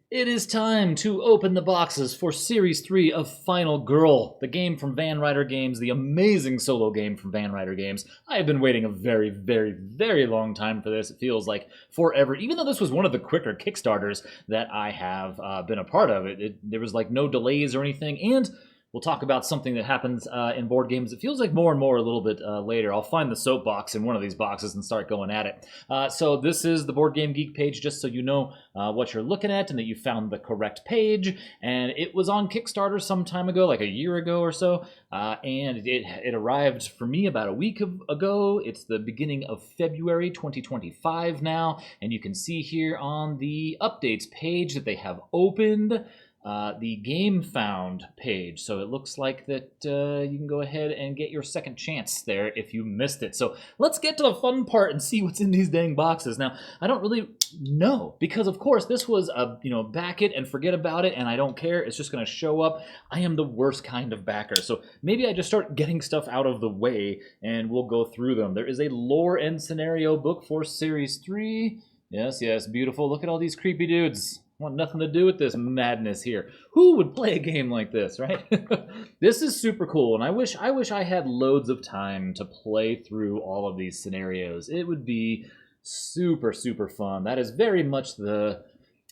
It is time to open the boxes for Series 3 of Final Girl, the game from Van Ryder Games, the amazing solo game from Van Ryder Games. I have been waiting a very, very, very long time for this. It feels like forever, even though this was one of the quicker Kickstarters that I have been a part of. There was like no delays or anything, and we'll talk about something that happens in board games. It feels like more and more a little bit later. I'll find the soapbox in one of these boxes and start going at it. So this is the Board Game Geek page, just so you know what you're looking at and that you found the correct page. And it was on Kickstarter some time ago, like a year ago or so. And it arrived for me about a week ago. It's the beginning of February 2025 now. And you can see here on the updates page that they have opened the Game Found page. So it looks like that you can go ahead and get your second chance there if you missed it. So let's get to the fun part and see what's in these dang boxes. Now, I don't really know, because of course this was a, back it and forget about it, and I don't care. It's just going to show up. I am the worst kind of backer. So maybe I just start getting stuff out of the way and we'll go through them. There is a lore and scenario book for Series 3. Yes, beautiful. Look at all these creepy dudes. Want nothing to do with this madness here. Who would play a game like this, right? This is super cool, and I wish I had loads of time to play through all of these scenarios. It would be super, super fun. That is very much the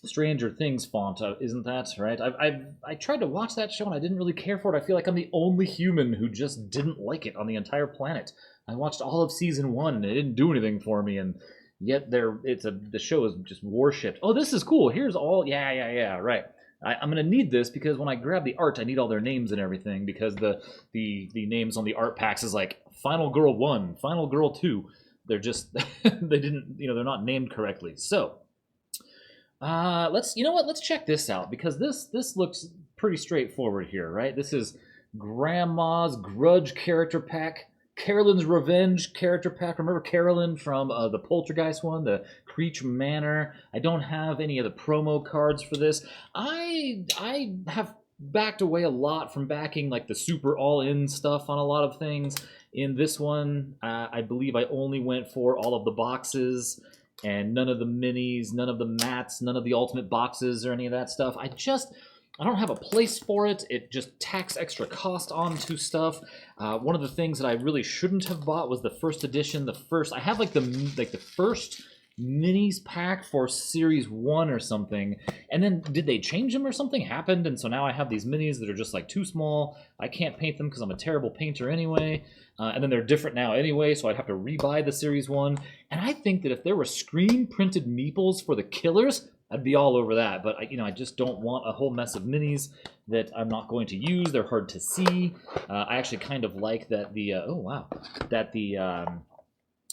Stranger Things font, isn't that, right? I tried to watch that show, and I didn't really care for it. I feel like I'm the only human who just didn't like it on the entire planet. I watched all of Season 1, and it didn't do anything for me, and yet the show is just worshipped. Oh, this is cool. Here's all, right. I'm gonna need this because when I grab the art, I need all their names and everything, because the names on the art packs is like Final Girl 1, Final Girl 2. They're just they didn't, they're not named correctly. So let's check this out, because this looks pretty straightforward here, right? This is Grandma's Grudge character pack. Carolyn's Revenge character pack. Remember Carolyn from the Poltergeist one, the Creech Manor? I don't have any of the promo cards for this. I have backed away a lot from backing like the super all-in stuff on a lot of things. In this one, I believe I only went for all of the boxes and none of the minis, none of the mats, none of the ultimate boxes or any of that stuff. I don't have a place for it. It just tacks extra cost onto stuff. One of the things that I really shouldn't have bought was the first edition. I have like the first minis pack for Series 1 or something. And then did they change them or something happened? And so now I have these minis that are just like too small. I can't paint them because I'm a terrible painter anyway. And then they're different now anyway, so I'd have to rebuy the Series 1. And I think that if there were screen printed meeples for the killers, I'd be all over that, but I just don't want a whole mess of minis that I'm not going to use. They're hard to see. I actually kind of like that the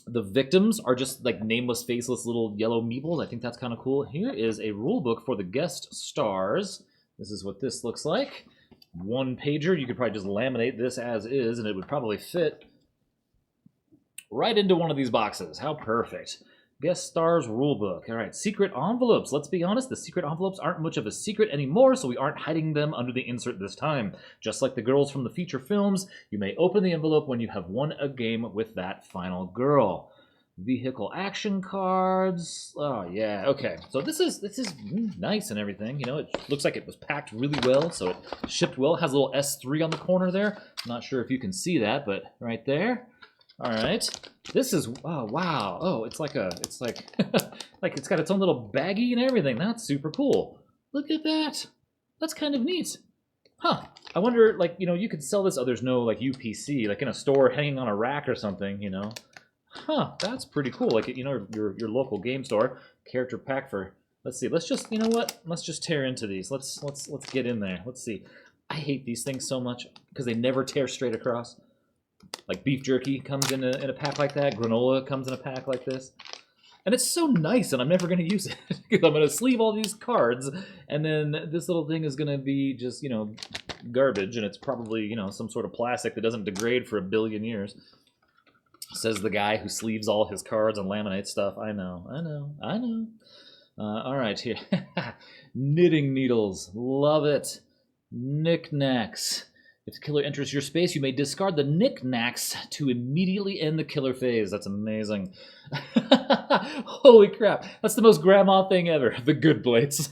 victims are just like nameless, faceless little yellow meeples. I think that's kind of cool. Here is a rule book for the guest stars. This is what this looks like. One pager. You could probably just laminate this as is, and it would probably fit right into one of these boxes. How perfect. Guest Stars Rulebook. All right, secret envelopes. Let's be honest, the secret envelopes aren't much of a secret anymore, so we aren't hiding them under the insert this time. Just like the girls from the feature films, you may open the envelope when you have won a game with that final girl. Vehicle action cards. Oh, yeah, okay. So this is nice and everything. It looks like it was packed really well, so it shipped well. It has a little S3 on the corner there. Not sure if you can see that, but right there. All right, this is, oh wow, oh, it's like like it's got its own little baggie and everything. That's super cool. Look at that. That's kind of neat. Huh. I wonder, like, you could sell this. Oh, there's no like UPC, like in a store hanging on a rack or something, Huh, that's pretty cool. Like, your local game store. Character pack for, let's see, let's just, let's just tear into these. Let's get in there. Let's see. I hate these things so much because they never tear straight across. Like beef jerky comes in a pack like that. Granola comes in a pack like this. And it's so nice, and I'm never going to use it. Because I'm going to sleeve all these cards, and then this little thing is going to be just, garbage, and it's probably, some sort of plastic that doesn't degrade for 1 billion years. Says the guy who sleeves all his cards and laminates stuff. I know. All right, here. Knitting needles. Love it. Knickknacks. If the killer enters your space, you may discard the knickknacks to immediately end the killer phase. That's amazing. Holy crap. That's the most grandma thing ever. The good plates.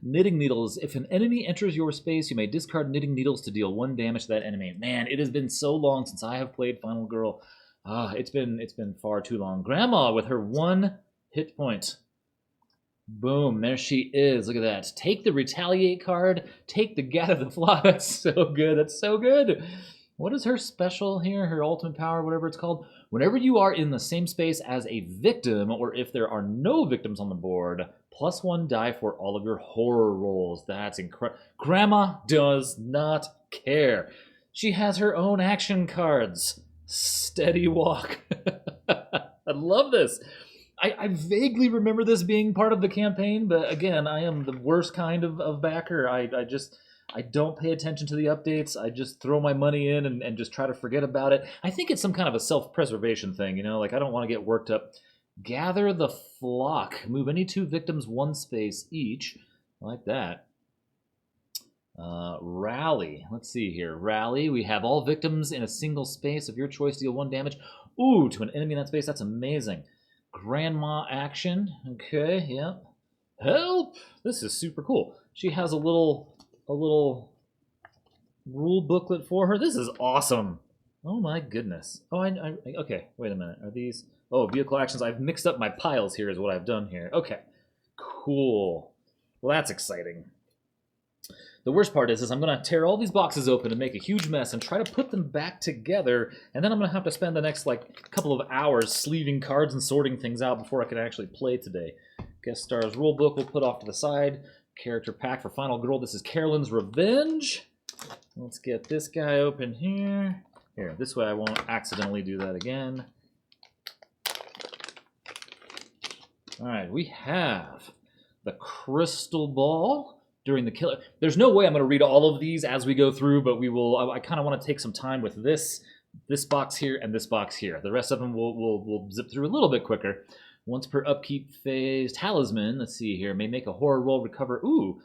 Knitting needles. If an enemy enters your space, you may discard knitting needles to deal 1 damage to that enemy. Man, it has been so long since I have played Final Girl. It's been far too long. Grandma with her 1 hit point. Boom, there she is. Look at that. Take the Retaliate card. Take the Gather the Flock. That's so good. That's so good. What is her special here? Her ultimate power, whatever it's called. Whenever you are in the same space as a victim, or if there are no victims on the board, +1 die for all of your horror rolls. That's incredible. Grandma does not care. She has her own action cards. Steady walk. I love this. I vaguely remember this being part of the campaign, but again, I am the worst kind of backer. I don't pay attention to the updates. I just throw my money in and just try to forget about it. I think it's some kind of a self-preservation thing, you know? Like, I don't want to get worked up. Gather the Flock. Move any 2 victims 1 space each. I like that. Rally. Let's see here. Rally. We have all victims in a single space of your choice deal 1 damage. Ooh, to an enemy in that space. That's amazing. Grandma action. Okay, yep. Help! This is super cool. She has a little rule booklet for her. This is awesome. Oh my goodness. Oh, okay, wait a minute. Are these... Oh, vehicle actions. I've mixed up my piles here is what I've done here. Okay, cool. Well, that's exciting. The worst part is I'm going to tear all these boxes open and make a huge mess and try to put them back together, and then I'm going to have to spend the next, couple of hours sleeving cards and sorting things out before I can actually play today. Guest Stars Rulebook we'll put off to the side. Character pack for Final Girl. This is Carolyn's Revenge. Let's get this guy open here. Here, this way I won't accidentally do that again. Alright, we have the Crystal Ball. During the killer. There's no way I'm going to read all of these as we go through, but we will. I kind of want to take some time with this box here, and this box here. The rest of them we'll zip through a little bit quicker. Once per upkeep phase, Talisman. Let's see here. May make a horror roll, recover. Ooh,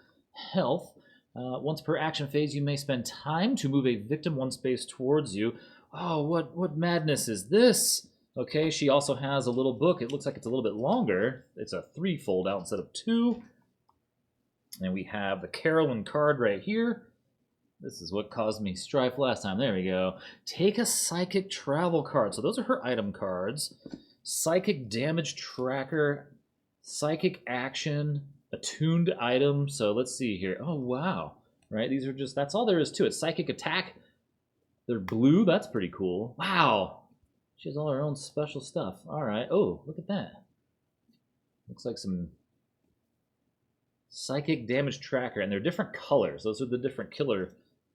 health. Once per action phase, you may spend time to move a victim 1 space towards you. Oh, what madness is this? Okay, she also has a little book. It looks like it's a little bit longer. It's a 3-fold out instead of 2. And we have the Carolyn card right here. This is what caused me strife last time. There we go. Take a Psychic Travel card. So those are her item cards. Psychic Damage Tracker. Psychic Action. Attuned item. So let's see here. Oh, wow. Right? These are just, that's all there is to it. Psychic Attack. They're blue. That's pretty cool. Wow. She has all her own special stuff. All right. Oh, look at that. Looks like some... Psychic Damage Tracker, and they're different colors. Those are the different killer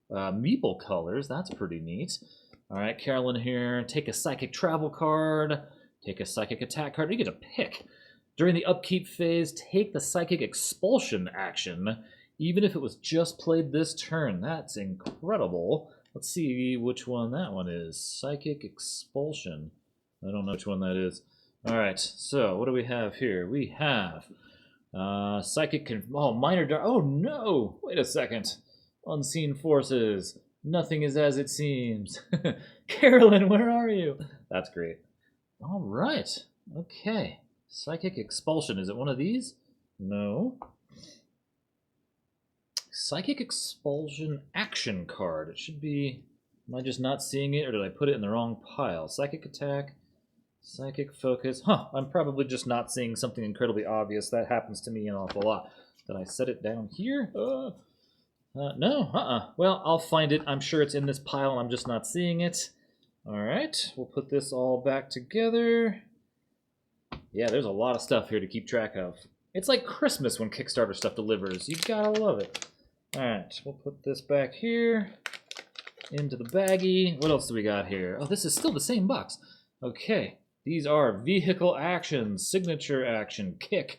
meeple colors. That's pretty neat. All right, Carolyn here. Take a Psychic Travel card. Take a Psychic Attack card. You get to pick. During the upkeep phase, take the Psychic Expulsion action, even if it was just played this turn. That's incredible. Let's see which one that one is. Psychic Expulsion. I don't know which one that is. All right, so what do we have here? We have... Psychic Minor Dark. Oh no! Wait a second. Unseen Forces. Nothing is as it seems. Carolyn, where are you? That's great. Alright. Okay. Psychic Expulsion. Is it one of these? No. Psychic Expulsion action card. It should be... Am I just not seeing it, or did I put it in the wrong pile? Psychic Attack. Psychic Focus. Huh, I'm probably just not seeing something incredibly obvious. That happens to me an awful lot. Did I set it down here? No, Well, I'll find it. I'm sure it's in this pile. I'm just not seeing it. All right, we'll put this all back together. Yeah, there's a lot of stuff here to keep track of. It's like Christmas when Kickstarter stuff delivers. You gotta love it. All right, we'll put this back here into the baggie. What else do we got here? Oh, this is still the same box. Okay. These are vehicle actions, signature action, kick,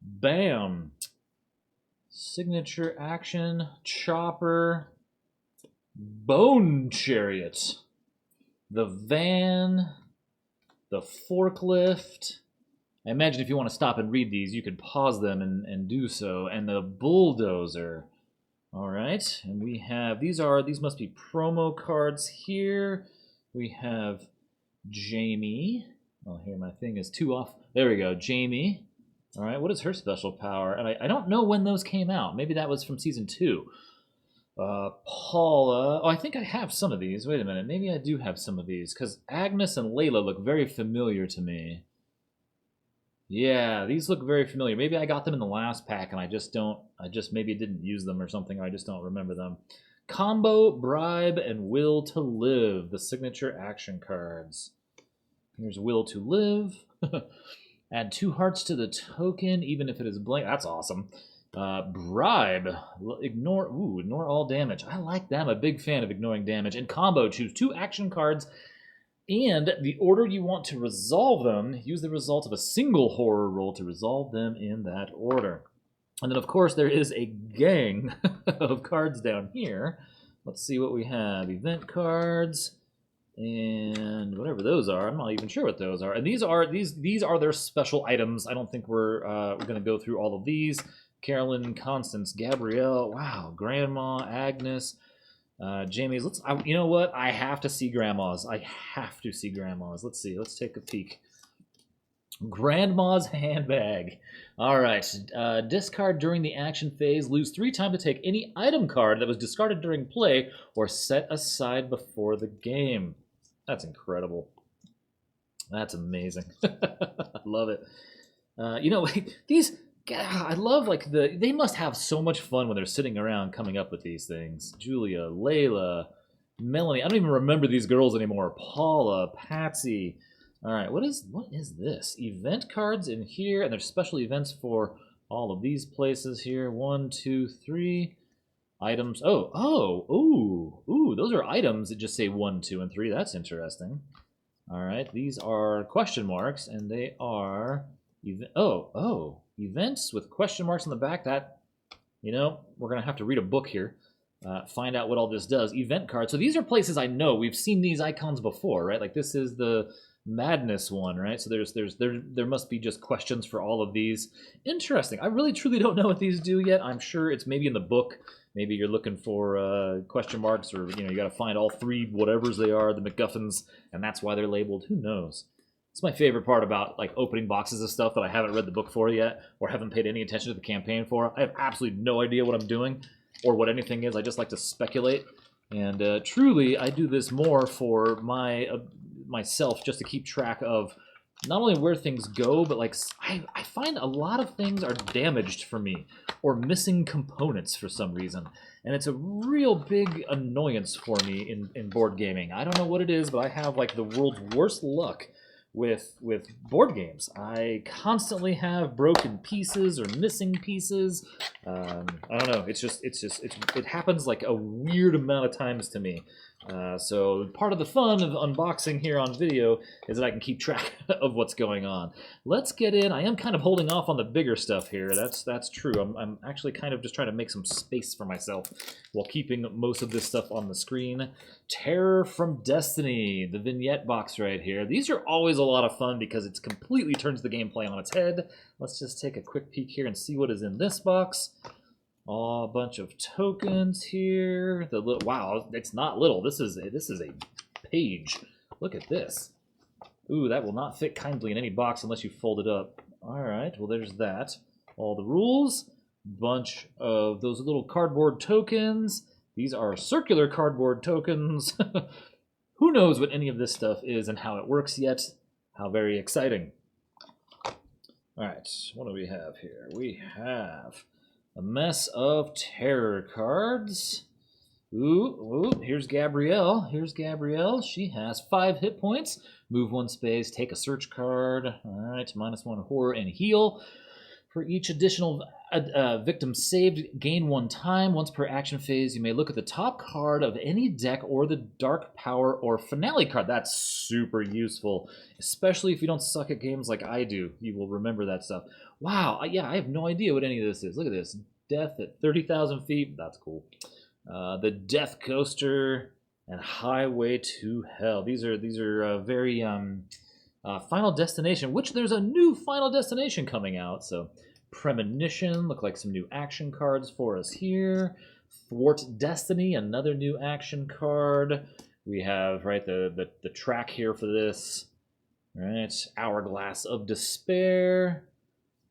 bam, signature action, chopper, bone chariot, the van, the forklift. I imagine if you want to stop and read these, you could pause them and do so, and the bulldozer. All right, and we have, these must be promo cards here. We have Jamie. Oh, here my thing is too off. There we go. Jamie. All right, what is her special power? And I don't know when those came out. Maybe that was from season 2. Paula. Oh, I think I have some of these. Wait a minute. Maybe I do have some of these because Agnes and Layla look very familiar to me. Yeah, these look very familiar. Maybe I got them in the last pack and I just don't. I just maybe didn't use them or something, or I just don't remember them. Combo, Bribe, and Will to Live, the signature action cards. Here's Will to Live. Add 2 hearts to the token, even if it is blank. That's awesome. Bribe. Ignore all damage. I like that. I'm a big fan of ignoring damage. And combo, choose 2 action cards and the order you want to resolve them. Use the result of a single horror roll to resolve them in that order. And then, of course, there is a gang of cards down here. Let's see what we have. Event cards and whatever those are. I'm not even sure what those are. And these are their special items. I don't think we're going to go through all of these. Carolyn, Constance, Gabrielle, wow, Grandma, Agnes, Jamie's. You know what? I have to see Grandma's. I have to see Grandma's. Let's see. Let's take a peek. Grandma's handbag. All right. Discard during the action phase. Lose 3 times to take any item card that was discarded during play or set aside before the game. That's incredible. That's amazing. I love it. You know, these. I love they must have so much fun when they're sitting around coming up with these things. Julia, Layla, Melanie. I don't even remember these girls anymore. Paula, Patsy. All right, what is this? Event cards in here, and there's special events for all of these places here. 1, 2, 3 items. Ooh, those are items that just say 1, 2, and 3. That's interesting. All right, these are question marks, and they are events with question marks on the back. That, you know, we're gonna have to read a book here, find out what all this does. Event cards. So these are places I know. We've seen these icons before, right? Like this is the Madness one, right? So there must be just questions for all of these. Interesting. I really truly don't know what these do yet. I'm sure it's maybe in the book. Maybe you're looking for question marks, or you got to find all 3 whatevers they are, the MacGuffins, and that's why they're labeled. Who knows? It's my favorite part about like opening boxes of stuff that I haven't read the book for yet, or haven't paid any attention to the campaign for. I have absolutely no idea what I'm doing or what anything is. I just like to speculate, and truly, I do this more for myself, just to keep track of not only where things go, but like I find a lot of things are damaged for me or missing components for some reason. And it's a real big annoyance for me in board gaming. I don't know what it is, but I have like the world's worst luck with board games. I constantly have broken pieces or missing pieces. I don't know. It happens like a weird amount of times to me. So part of the fun of unboxing here on video is that I can keep track of what's going on. Let's get in. I am kind of holding off on the bigger stuff here. That's true. I'm actually kind of just trying to make some space for myself while keeping most of this stuff on the screen. Terror from Destiny, the vignette box right here. These are always a lot of fun because it completely turns the gameplay on its head. Let's just take a quick peek here and see what is in this box. Oh, a bunch of tokens here. Wow, it's not little. This is a page. Look at this. Ooh, that will not fit kindly in any box unless you fold it up. All right, well there's that. All the rules. Bunch of those little cardboard tokens. These are circular cardboard tokens. Who knows what any of this stuff is and how it works yet? How very exciting. All right, what do we have here? We have a mess of terror cards. Ooh, here's Gabrielle. Here's Gabrielle. She has 5 hit points. Move 1 space, take a search card. All right, -1 horror and heal. For each additional victim saved, gain 1 time. Once per action phase, you may look at the top card of any deck or the Dark Power or Finale card. That's super useful, especially if you don't suck at games like I do. You will remember that stuff. Wow, yeah, I have no idea what any of this is. Look at this. Death at 30,000 feet. That's cool. The Death Coaster and Highway to Hell. These are very Final Destination, which there's a new Final Destination coming out. So Premonition, look like some new action cards for us here. Thwart Destiny, another new action card. We have the track here for this. All right, Hourglass of Despair.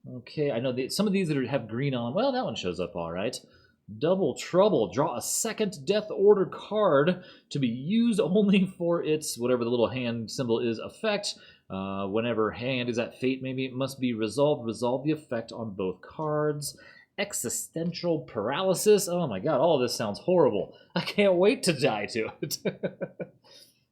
Okay, I know some of these that have green on. Well, that one shows up all right. Double Trouble. Draw a second Death Order card to be used only for its, whatever the little hand symbol is, effect. Whenever hand is at fate, maybe it must be resolved. Resolve the effect on both cards. Existential Paralysis. Oh my god, all of this sounds horrible. I can't wait to die to it.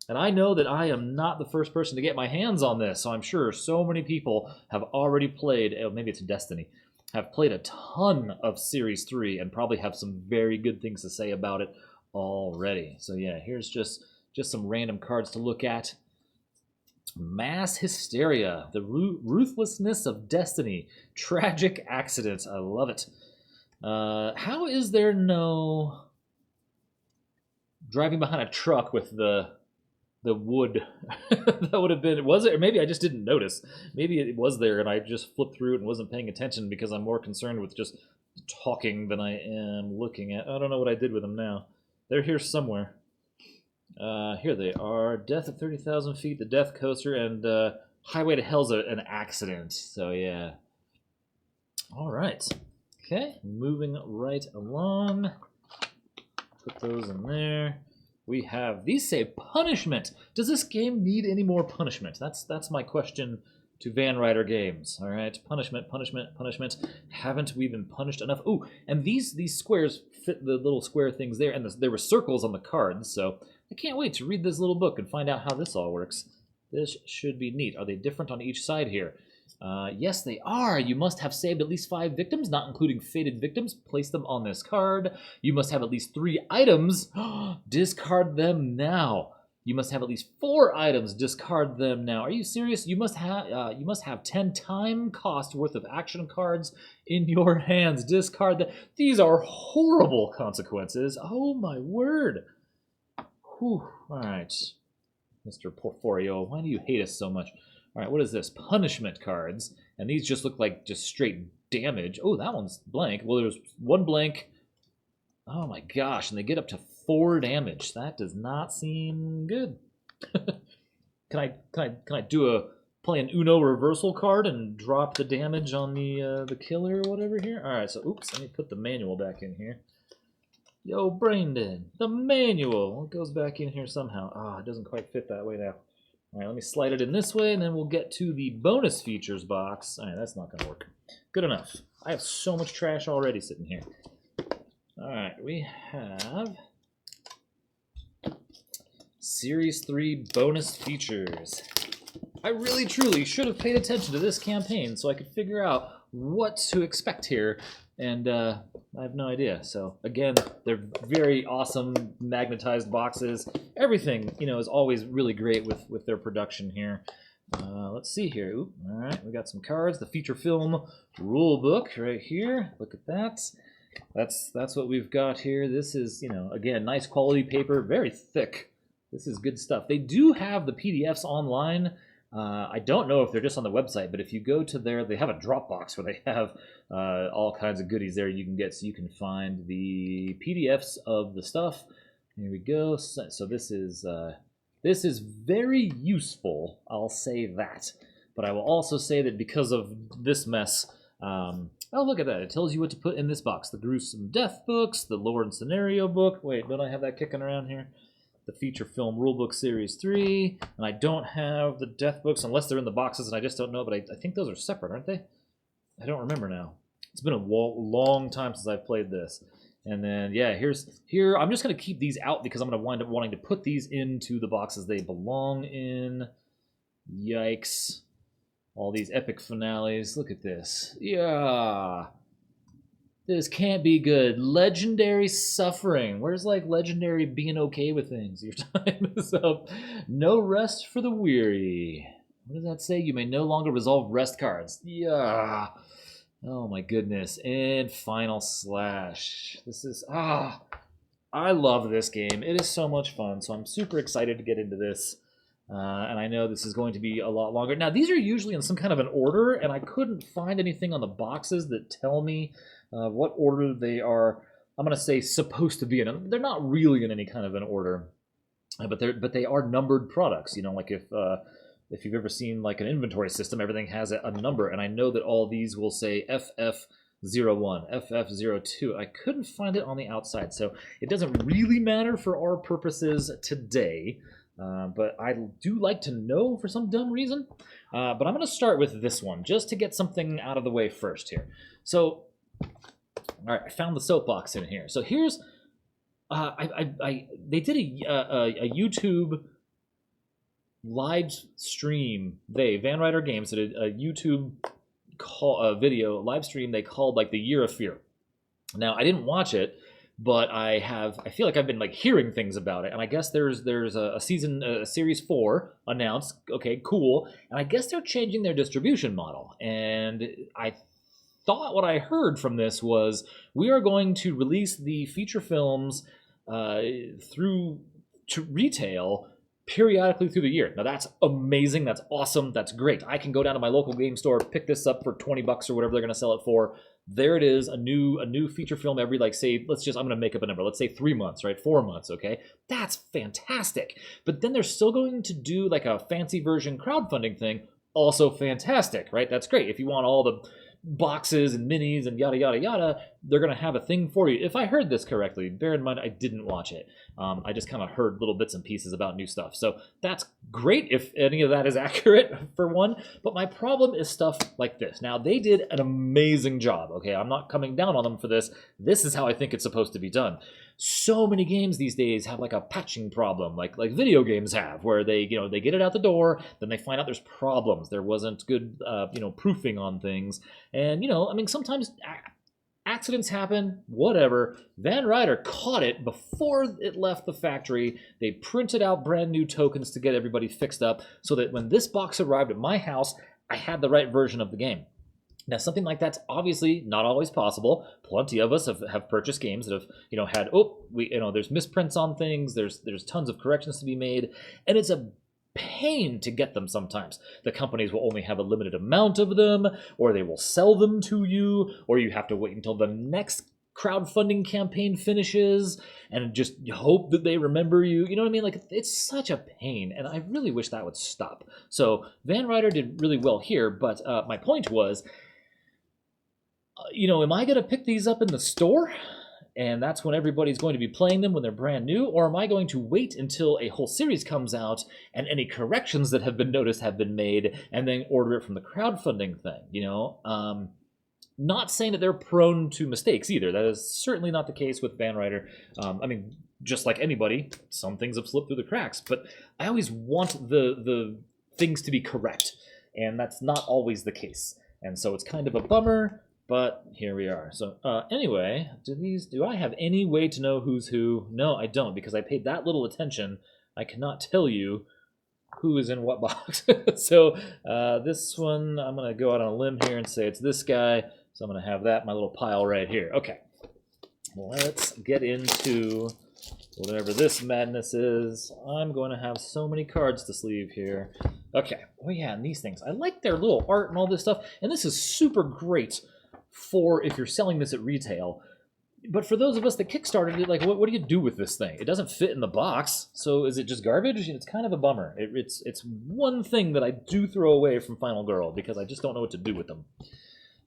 And I know that I am not the first person to get my hands on this, so I'm sure so many people have already played, maybe it's Destiny, have played a ton of Series 3 and probably have some very good things to say about it already. So yeah, here's just some random cards to look at. Mass Hysteria, the ruthlessness of destiny, tragic accidents. I love it. How is there no driving behind a truck with the wood? That would have been, was it? Or maybe I just didn't notice. Maybe it was there and I just flipped through it and wasn't paying attention because I'm more concerned with just talking than I am looking at. I don't know what I did with them now. They're here somewhere. Here they are. Death at 30,000 feet, the Death Coaster, and Highway to Hell's an accident. So yeah. All right. Okay, moving right along. Put those in there. We have, these say punishment. Does this game need any more punishment? That's my question to Van Ryder Games. All right, punishment, punishment, punishment. Haven't we been punished enough? Oh, and these squares fit the little square things there, and there were circles on the cards, so I can't wait to read this little book and find out how this all works. This should be neat. Are they different on each side here? Yes, they are. You must have saved at least 5 victims, not including fated victims. Place them on this card. You must have at least 3 items. Discard them now. You must have at least 4 items. Discard them now. Are you serious? You must have 10 time cost worth of action cards in your hands. Discard them. These are horrible consequences. Oh my word. Whew. All right, Mr. Porforio, why do you hate us so much? All right, what is this? Punishment cards. And these just look like just straight damage. Oh, that one's blank. Well, there's 1 blank. Oh my gosh, and they get up to 4 damage. That does not seem good. Can I play an Uno reversal card and drop the damage on the killer or whatever here? All right, so oops, let me put the manual back in here. Yo, Braindead, the manual. It goes back in here somehow. Ah, it doesn't quite fit that way now. All right, let me slide it in this way, and then we'll get to the bonus features box. All right, that's not going to work. Good enough. I have so much trash already sitting here. All right, we have Series 3 bonus features. I really, truly should have paid attention to this campaign so I could figure out what to expect here, and I have no idea. So again, they're very awesome magnetized boxes. Everything, is always really great with their production here. Let's see here. Oop, all right, we got some cards. The feature film rule book right here. Look at that. That's what we've got here. This is, again, nice quality paper, very thick. This is good stuff. They do have the PDFs online. I don't know if they're just on the website, but if you go to they have a Dropbox where they have all kinds of goodies there you can get, so you can find the PDFs of the stuff. Here we go. So this is very useful, I'll say that. But I will also say that because of this mess, oh, look at that. It tells you what to put in this box. The Gruesome Death books, the Lore and Scenario book. Wait, don't I have that kicking around here? The feature film rulebook Series 3, and I don't have the death books unless they're in the boxes, and I just don't know, but I think those are separate, aren't they? I don't remember now. It's been a long time since I've played this. And then, yeah, here, I'm just going to keep these out because I'm going to wind up wanting to put these into the boxes they belong in. Yikes. All these epic finales. Look at this. Yeah. This can't be good. Legendary suffering. Where's legendary being okay with things? Your time is up. No rest for the weary. What does that say? You may no longer resolve rest cards. Yeah. Oh my goodness. And Final Slash. This is I love this game. It is so much fun. So I'm super excited to get into this. And I know this is going to be a lot longer. Now, these are usually in some kind of an order, and I couldn't find anything on the boxes that tell me what order they are, I'm going to say, supposed to be in. They're not really in any kind of an order, but they are numbered products. Like if if you've ever seen like an inventory system, everything has a number, and I know that all these will say FF01, FF02. I couldn't find it on the outside, so it doesn't really matter for our purposes today, but I do like to know for some dumb reason. But I'm going to start with this one, just to get something out of the way first here. So, all right, I found the soapbox in here. So here's, they did a YouTube live stream. Van Ryder Games did a YouTube video live stream they called like the Year of Fear. Now I didn't watch it, but I feel like I've been like hearing things about it, and I guess there's a series 4 announced. Okay, cool. And I guess they're changing their distribution model, and I thought what I heard from this was we are going to release the feature films through to retail periodically through the year. Now that's amazing, that's awesome, that's great. I can go down to my local game store, pick this up for 20 bucks or whatever they're gonna sell it for. There it is, a new feature film every, like, say, I'm gonna make up a number, let's say 3 months, right? 4 months, okay? That's fantastic. But then they're still going to do like a fancy version crowdfunding thing, also fantastic, right? That's great. If you want all the boxes and minis and yada yada yada, they're gonna have a thing for you. If I heard this correctly, bear in mind I didn't watch it. I just kind of heard little bits and pieces about new stuff, so that's great if any of that is accurate for one. But my problem is stuff like this. Now they did an amazing job. Okay, I'm not coming down on them for this. This is how I think it's supposed to be done. So many games these days have like a patching problem, like video games have, where they get it out the door, then they find out there's problems. There wasn't good proofing on things, and I mean sometimes accidents happen, whatever. Van Ryder caught it before it left the factory. They printed out brand new tokens to get everybody fixed up so that when this box arrived at my house, I had the right version of the game. Now, something like that's obviously not always possible. Plenty of us have purchased games that have, had, there's misprints on things, there's tons of corrections to be made, and it's a pain to get them sometimes. The companies will only have a limited amount of them, or they will sell them to you, or you have to wait until the next crowdfunding campaign finishes and just hope that they remember you. You know what I mean? Like, it's such a pain, and I really wish that would stop. So Van Ryder did really well here, but my point was, am I going to pick these up in the store? And that's when everybody's going to be playing them when they're brand new? Or am I going to wait until a whole series comes out and any corrections that have been noticed have been made and then order it from the crowdfunding thing, Not saying that they're prone to mistakes either. That is certainly not the case with Van Ryder. I mean, just like anybody, some things have slipped through the cracks. But I always want the things to be correct. And that's not always the case. And so it's kind of a bummer. But here we are. So anyway, do I have any way to know who's who? No, I don't, because I paid that little attention. I cannot tell you who is in what box. So this one, I'm going to go out on a limb here and say it's this guy. So I'm going to have that in my little pile right here. Okay, let's get into whatever this madness is. I'm going to have so many cards to sleeve here. Okay, oh yeah, and these things. I like their little art and all this stuff, and this is super great for if you're selling this at retail. But for those of us that kickstarted it, like, what do you do with this thing? It doesn't fit in the box, so is it just garbage? It's kind of a bummer. It's one thing that I do throw away from Final Girl, because I just don't know what to do with them.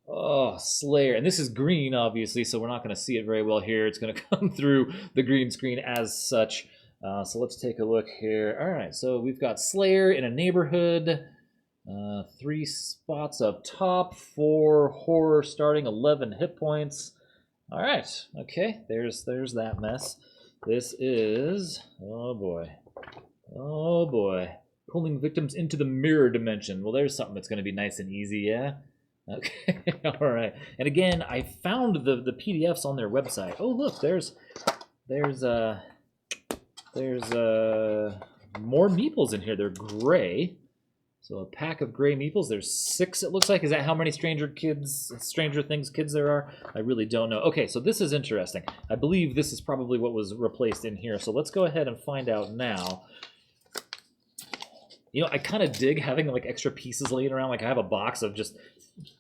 Oh, Slayer. And this is green, obviously, so we're not going to see it very well here. It's going to come through the green screen as such. So let's take a look here. All right, so we've got Slayer in a neighborhood. 3 spots up top, 4 horror starting, 11 hit points. All right, okay, there's that mess. This is, oh boy, pulling victims into the mirror dimension. Well, there's something that's going to be nice and easy, yeah? Okay, all right. And again, I found the PDFs on their website. Oh, look, there's more meeples in here. They're gray. So a pack of gray meeples. There's 6, it looks like. Is that how many Stranger Things kids there are? I really don't know. Okay, so this is interesting. I believe this is probably what was replaced in here. So let's go ahead and find out now. I kind of dig having like extra pieces laying around. Like I have a box of just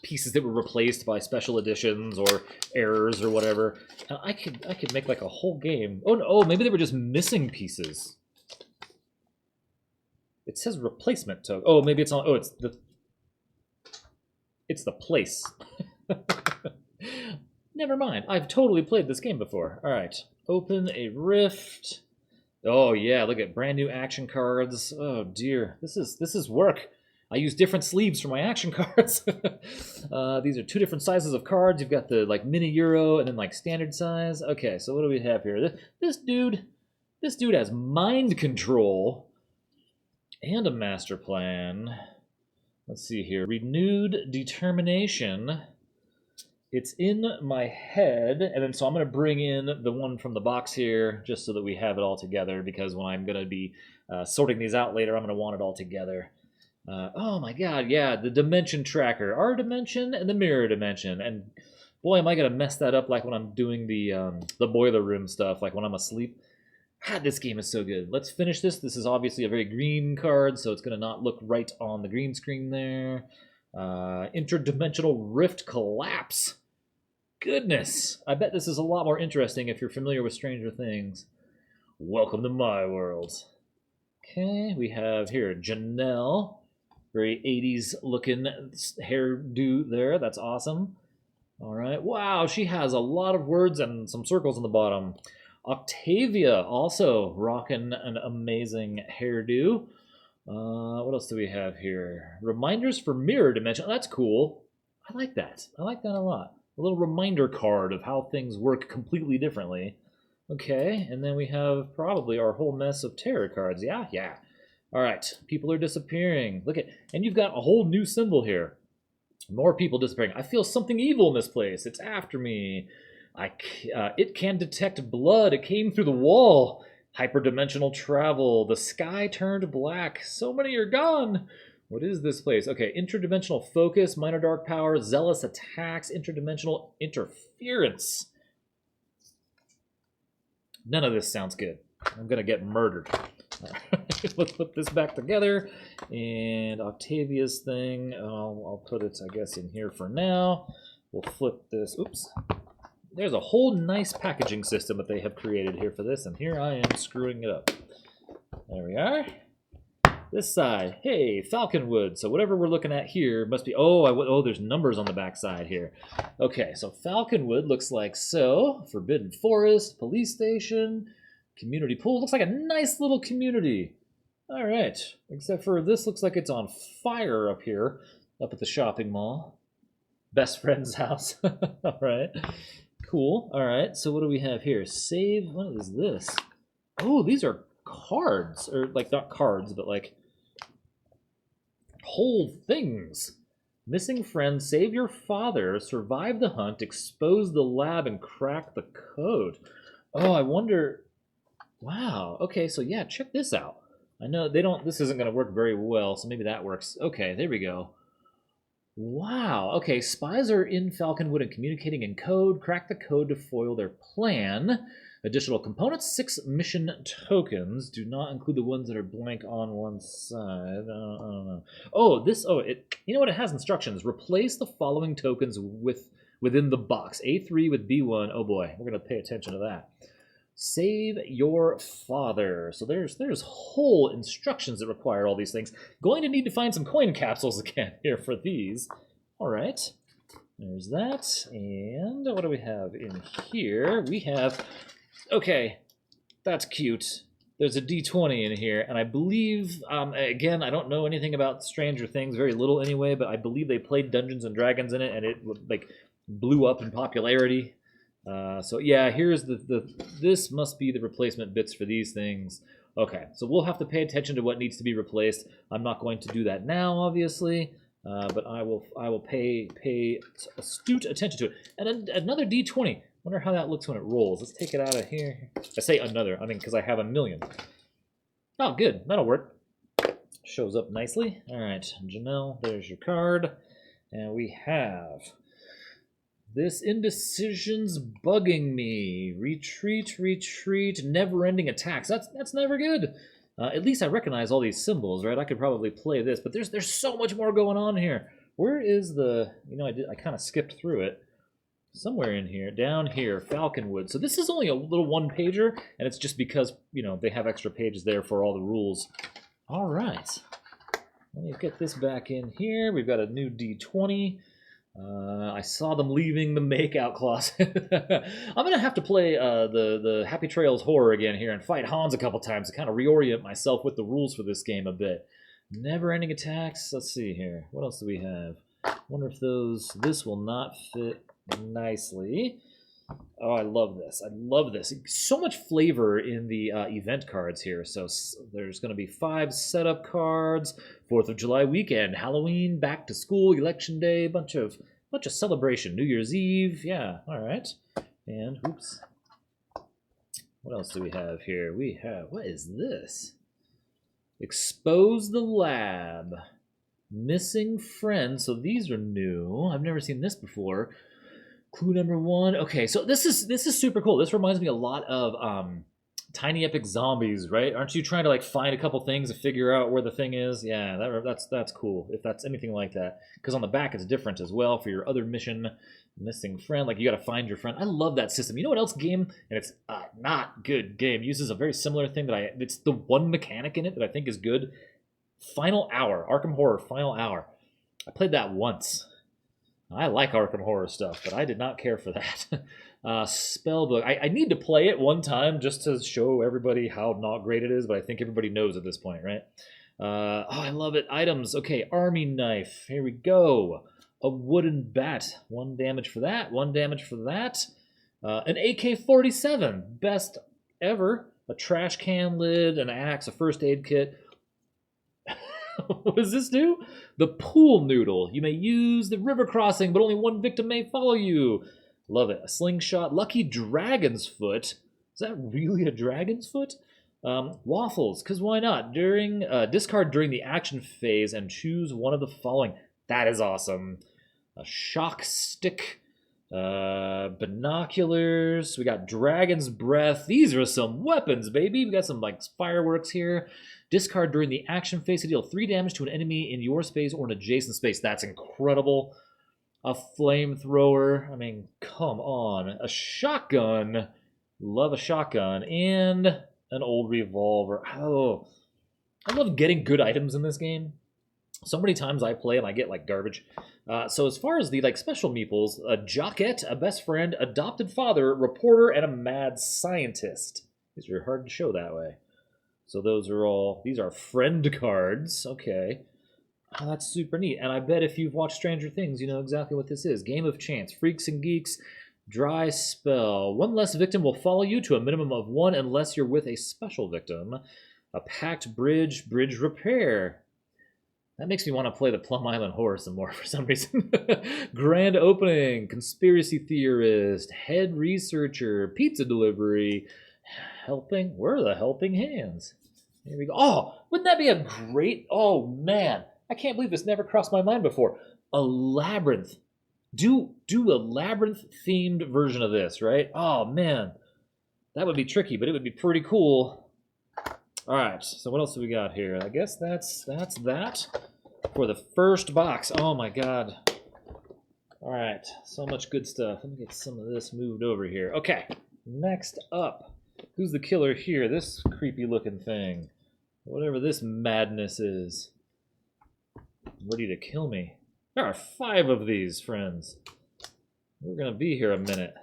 pieces that were replaced by special editions or errors or whatever. And I could make like a whole game. Oh no, maybe they were just missing pieces. It says replacement token. Oh, maybe it's on. Oh, it's the place. Never mind. I've totally played this game before. All right. Open a rift. Oh yeah, look at brand new action cards. Oh dear, this is work. I use different sleeves for my action cards. These are 2 different sizes of cards. You've got the like mini Euro and then like standard size. Okay, so what do we have here? This dude has mind control and a master plan. Let's see here. Renewed determination. It's in my head, and then so I'm going to bring in the one from the box here just so that we have it all together, because when I'm going to be sorting these out later, I'm going to want it all together. Oh my god, yeah, the dimension tracker. Our dimension and the mirror dimension. And boy, am I going to mess that up like when I'm doing the boiler room stuff, like when I'm asleep. God, this game is so good. Let's finish this. This is obviously a very green card, so it's going to not look right on the green screen there. Interdimensional rift collapse. Goodness, I bet this is a lot more interesting if you're familiar with Stranger Things. Welcome to my world. Okay, we have here Janelle. Very 80s looking hairdo there. That's awesome. All right. Wow, she has a lot of words and some circles on the bottom. Octavia also rocking an amazing hairdo. What else do we have here? Reminders for mirror dimension. Oh, that's cool. I like that. I like that a lot. A little reminder card of how things work completely differently. Okay, and then we have probably our whole mess of tarot cards. Yeah. All right, people are disappearing. Look at, and you've got a whole new symbol here. More people disappearing. I feel something evil in this place. It's after me. It can detect blood. It came through the wall. Hyperdimensional travel. The sky turned black. So many are gone. What is this place? Okay, interdimensional focus, minor dark power, zealous attacks, interdimensional interference. None of this sounds good. I'm going to get murdered. Let's put this back together. And Octavia's thing, I'll put it, I guess, in here for now. We'll flip this. Oops. There's a whole nice packaging system that they have created here for this, and here I am screwing it up. There we are. This side, hey, Falconwood. So whatever we're looking at here must be, oh, there's numbers on the back side here. Okay, so Falconwood looks like so. Forbidden Forest, police station, community pool. Looks like a nice little community. All right, except for this looks like it's on fire up here, up at the shopping mall. Best friend's house. All right, cool. All right, so what do we have here? Save, what is this? Oh, these are cards, or like not cards, but like whole things. Missing friend, save your father, survive the hunt, expose the lab, and crack the code. Oh, I wonder. Wow. Okay, so yeah, check this out. I know they don't. This isn't going to work very well, so maybe that works. Okay, there we go. Wow. Okay, spies are in Falconwood and communicating in code. Crack the code to foil their plan. Additional components, 6 mission tokens. Do not include the ones that are blank on one side. I don't know. Oh, you know what? It has instructions. Replace the following tokens within the box. A3 with B1. Oh boy, we're going to pay attention to that. Save your father. So there's whole instructions that require all these things. Going to need to find some coin capsules again here for these. All right. There's that. And what do we have in here? We have... Okay, that's cute. There's a D20 in here, and I believe, again, I don't know anything about Stranger Things, very little anyway, but I believe they played Dungeons and Dragons in it, and it like blew up in popularity. So yeah, here's this must be the replacement bits for these things. Okay, so we'll have to pay attention to what needs to be replaced. I'm not going to do that now, obviously, but I will pay astute attention to it. And another D20. Wonder how that looks when it rolls. Let's take it out of here. I say another, I mean, because I have a million. Oh, good. That'll work. Shows up nicely. All right, Janelle, there's your card. And we have... This indecision's bugging me. Retreat, retreat, never-ending attacks. That's never good. At least I recognize all these symbols, right? I could probably play this, but there's so much more going on here. Where is the... You know, I kind of skipped through it. Somewhere in here, down here, Falconwood. So this is only a little one-pager, and it's just because, you know, they have extra pages there for all the rules. All right. Let me get this back in here. We've got a new D20. I saw them leaving the makeout closet. I'm gonna have to play the Happy Trails horror again here and fight Hans a couple times to kind of reorient myself with the rules for this game a bit. Never-ending attacks. Let's see here. What else do we have? Wonder if this will not fit nicely. Oh, I love this. I love this. So much flavor in the event cards here. So there's going to be 5 setup cards, 4th of July weekend, Halloween, back to school, election day, bunch of celebration, New Year's Eve. Yeah, all right. And oops. What else do we have here? We have, what is this? Expose the lab. Missing friends. So these are new. I've never seen this before. Clue number 1. Okay, so this is super cool. This reminds me a lot of Tiny Epic Zombies, right? Aren't you trying to like find a couple things to figure out where the thing is? Yeah, that's cool. If that's anything like that, because on the back it's different as well for your other mission. Missing friend, like you got to find your friend. I love that system. You know what else game? And it's not good game. Uses a very similar thing that it's the one mechanic in it that I think is good. Final Hour, Arkham Horror Final Hour. I played that once. I like Arkham Horror stuff, but I did not care for that. Spellbook. I need to play it one time just to show everybody how not great it is, but I think everybody knows at this point, right? Oh, I love it. Items. Okay, army knife. Here we go. A wooden bat. 1 damage for that. 1 damage for that. An AK-47. Best ever. A trash can lid, an axe, a first aid kit. What does this do? The pool noodle. You may use the river crossing, but only 1 victim may follow you. Love it. A slingshot. Lucky dragon's foot. Is that really a dragon's foot? Waffles, because why not? Discard during the action phase and choose one of the following. That is awesome. A shock stick. Binoculars. We got dragon's breath. These are some weapons, baby. We got some like fireworks here. Discard during the action phase to deal 3 damage to an enemy in your space or an adjacent space. That's incredible. A flamethrower. I mean, come on. A shotgun. Love a shotgun. And an old revolver. Oh, I love getting good items in this game. So many times I play and I get like garbage. So as far as the like special meeples, a jockette, a best friend, adopted father, reporter, and a mad scientist. These are hard to show that way. So these are friend cards. Okay. Oh, that's super neat. And I bet if you've watched Stranger Things, you know exactly what this is. Game of Chance, Freaks and Geeks, Dry Spell. 1 less victim will follow you to a minimum of 1 unless you're with a special victim. A packed bridge repair. That makes me want to play the Plum Island Horror some more for some reason. Grand opening, conspiracy theorist, head researcher, pizza delivery, helping. Where are the helping hands? Here we go. Oh, wouldn't that be a great? Oh man, I can't believe this never crossed my mind before. A labyrinth. Do a labyrinth themed version of this, right? Oh man, that would be tricky, but it would be pretty cool. All right, so what else do we got here? I guess that's that for the first box. Oh my god. All right, so much good stuff. Let me get some of this moved over here. Okay, next up. Who's the killer here? This creepy looking thing. Whatever this madness is. Ready to kill me. There are 5 of these, friends. We're gonna be here a minute.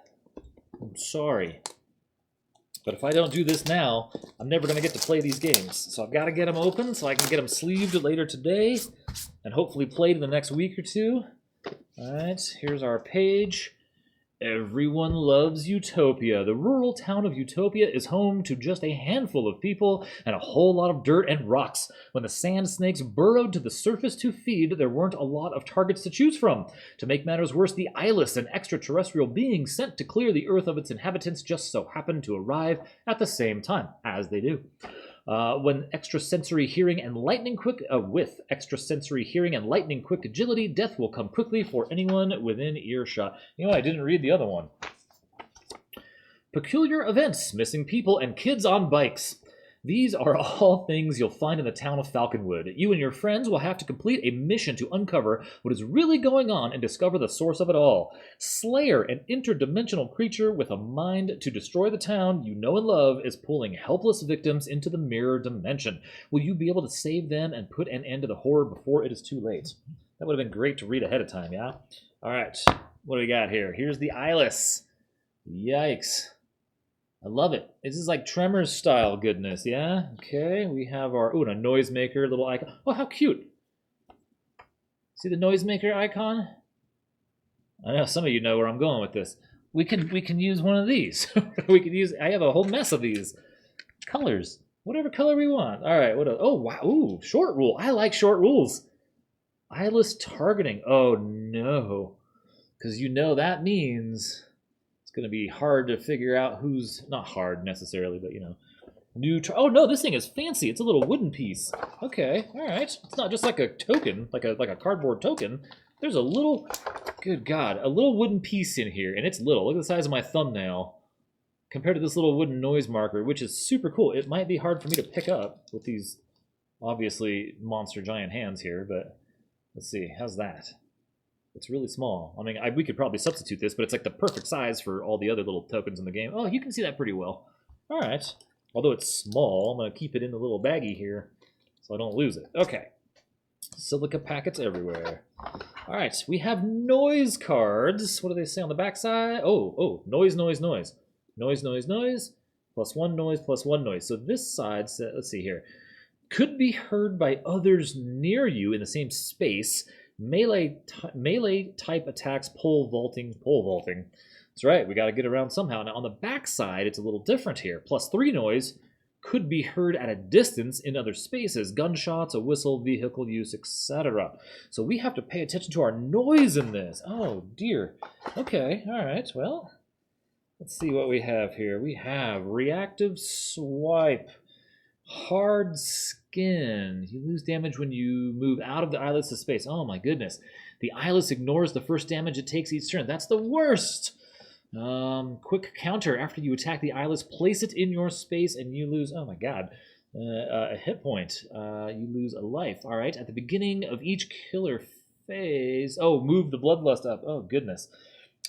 I'm sorry. But if I don't do this now, I'm never going to get to play these games. So I've got to get them open so I can get them sleeved later today and hopefully played in the next week or 2. All right, here's our page. Everyone loves Utopia. The rural town of Utopia is home to just a handful of people and a whole lot of dirt and rocks. When the sand snakes burrowed to the surface to feed, there weren't a lot of targets to choose from. To make matters worse, the eyeless and extraterrestrial beings sent to clear the Earth of its inhabitants just so happened to arrive at the same time, as they do. With extrasensory hearing and lightning quick agility, death will come quickly for anyone within earshot. You know, I didn't read the other one. Peculiar events, missing people, and kids on bikes. These are all things you'll find in the town of Falconwood. You and your friends will have to complete a mission to uncover what is really going on and discover the source of it all. Slayer, an interdimensional creature with a mind to destroy the town you know and love, is pulling helpless victims into the mirror dimension. Will you be able to save them and put an end to the horror before it is too late? That would have been great to read ahead of time, yeah? All right, what do we got here? Here's the eyeless. Yikes. I love it. This is like Tremors style goodness, yeah? Okay, we have our, ooh, and a noisemaker little icon. Oh, how cute. See the noisemaker icon? I know some of you know where I'm going with this. We can use one of these. I have a whole mess of these colors. Whatever color we want. All right, oh, wow, ooh, short rule. I like short rules. Eyeless targeting. Oh, no. Because you know that means it's going to be hard to figure out who's, not hard necessarily, but, you know, oh, no, this thing is fancy. It's a little wooden piece. Okay, all right. It's not just like a token, like a cardboard token. There's a little, good God, a little wooden piece in here, and it's little. Look at the size of my thumbnail compared to this little wooden noise marker, which is super cool. It might be hard for me to pick up with these, obviously, monster giant hands here, but let's see. How's that? It's really small. I mean, we could probably substitute this, but it's like the perfect size for all the other little tokens in the game. Oh, you can see that pretty well. All right. Although it's small, I'm going to keep it in the little baggie here so I don't lose it. Okay. Silica packets everywhere. All right. We have noise cards. What do they say on the back side? Oh, noise, noise, noise. Noise, noise, noise. Plus one noise, plus one noise. So this side, let's see here. Could be heard by others near you in the same space. Melee type attacks, pole vaulting. That's right, we got to get around somehow. Now on the back side, it's a little different here. Plus 3 noise could be heard at a distance in other spaces. Gunshots, a whistle, vehicle use, etc. So we have to pay attention to our noise in this. Oh dear. Okay, all right, well, let's see what we have here. We have reactive swipe. Hard skin. You lose damage when you move out of the eyeless to space. Oh my goodness. The eyeless ignores the first damage it takes each turn. That's the worst. Quick counter. After you attack the eyeless, place it in your space and you lose, oh my god, a hit point. You lose a life. All right. At the beginning of each killer phase. Oh, move the bloodlust up. Oh goodness.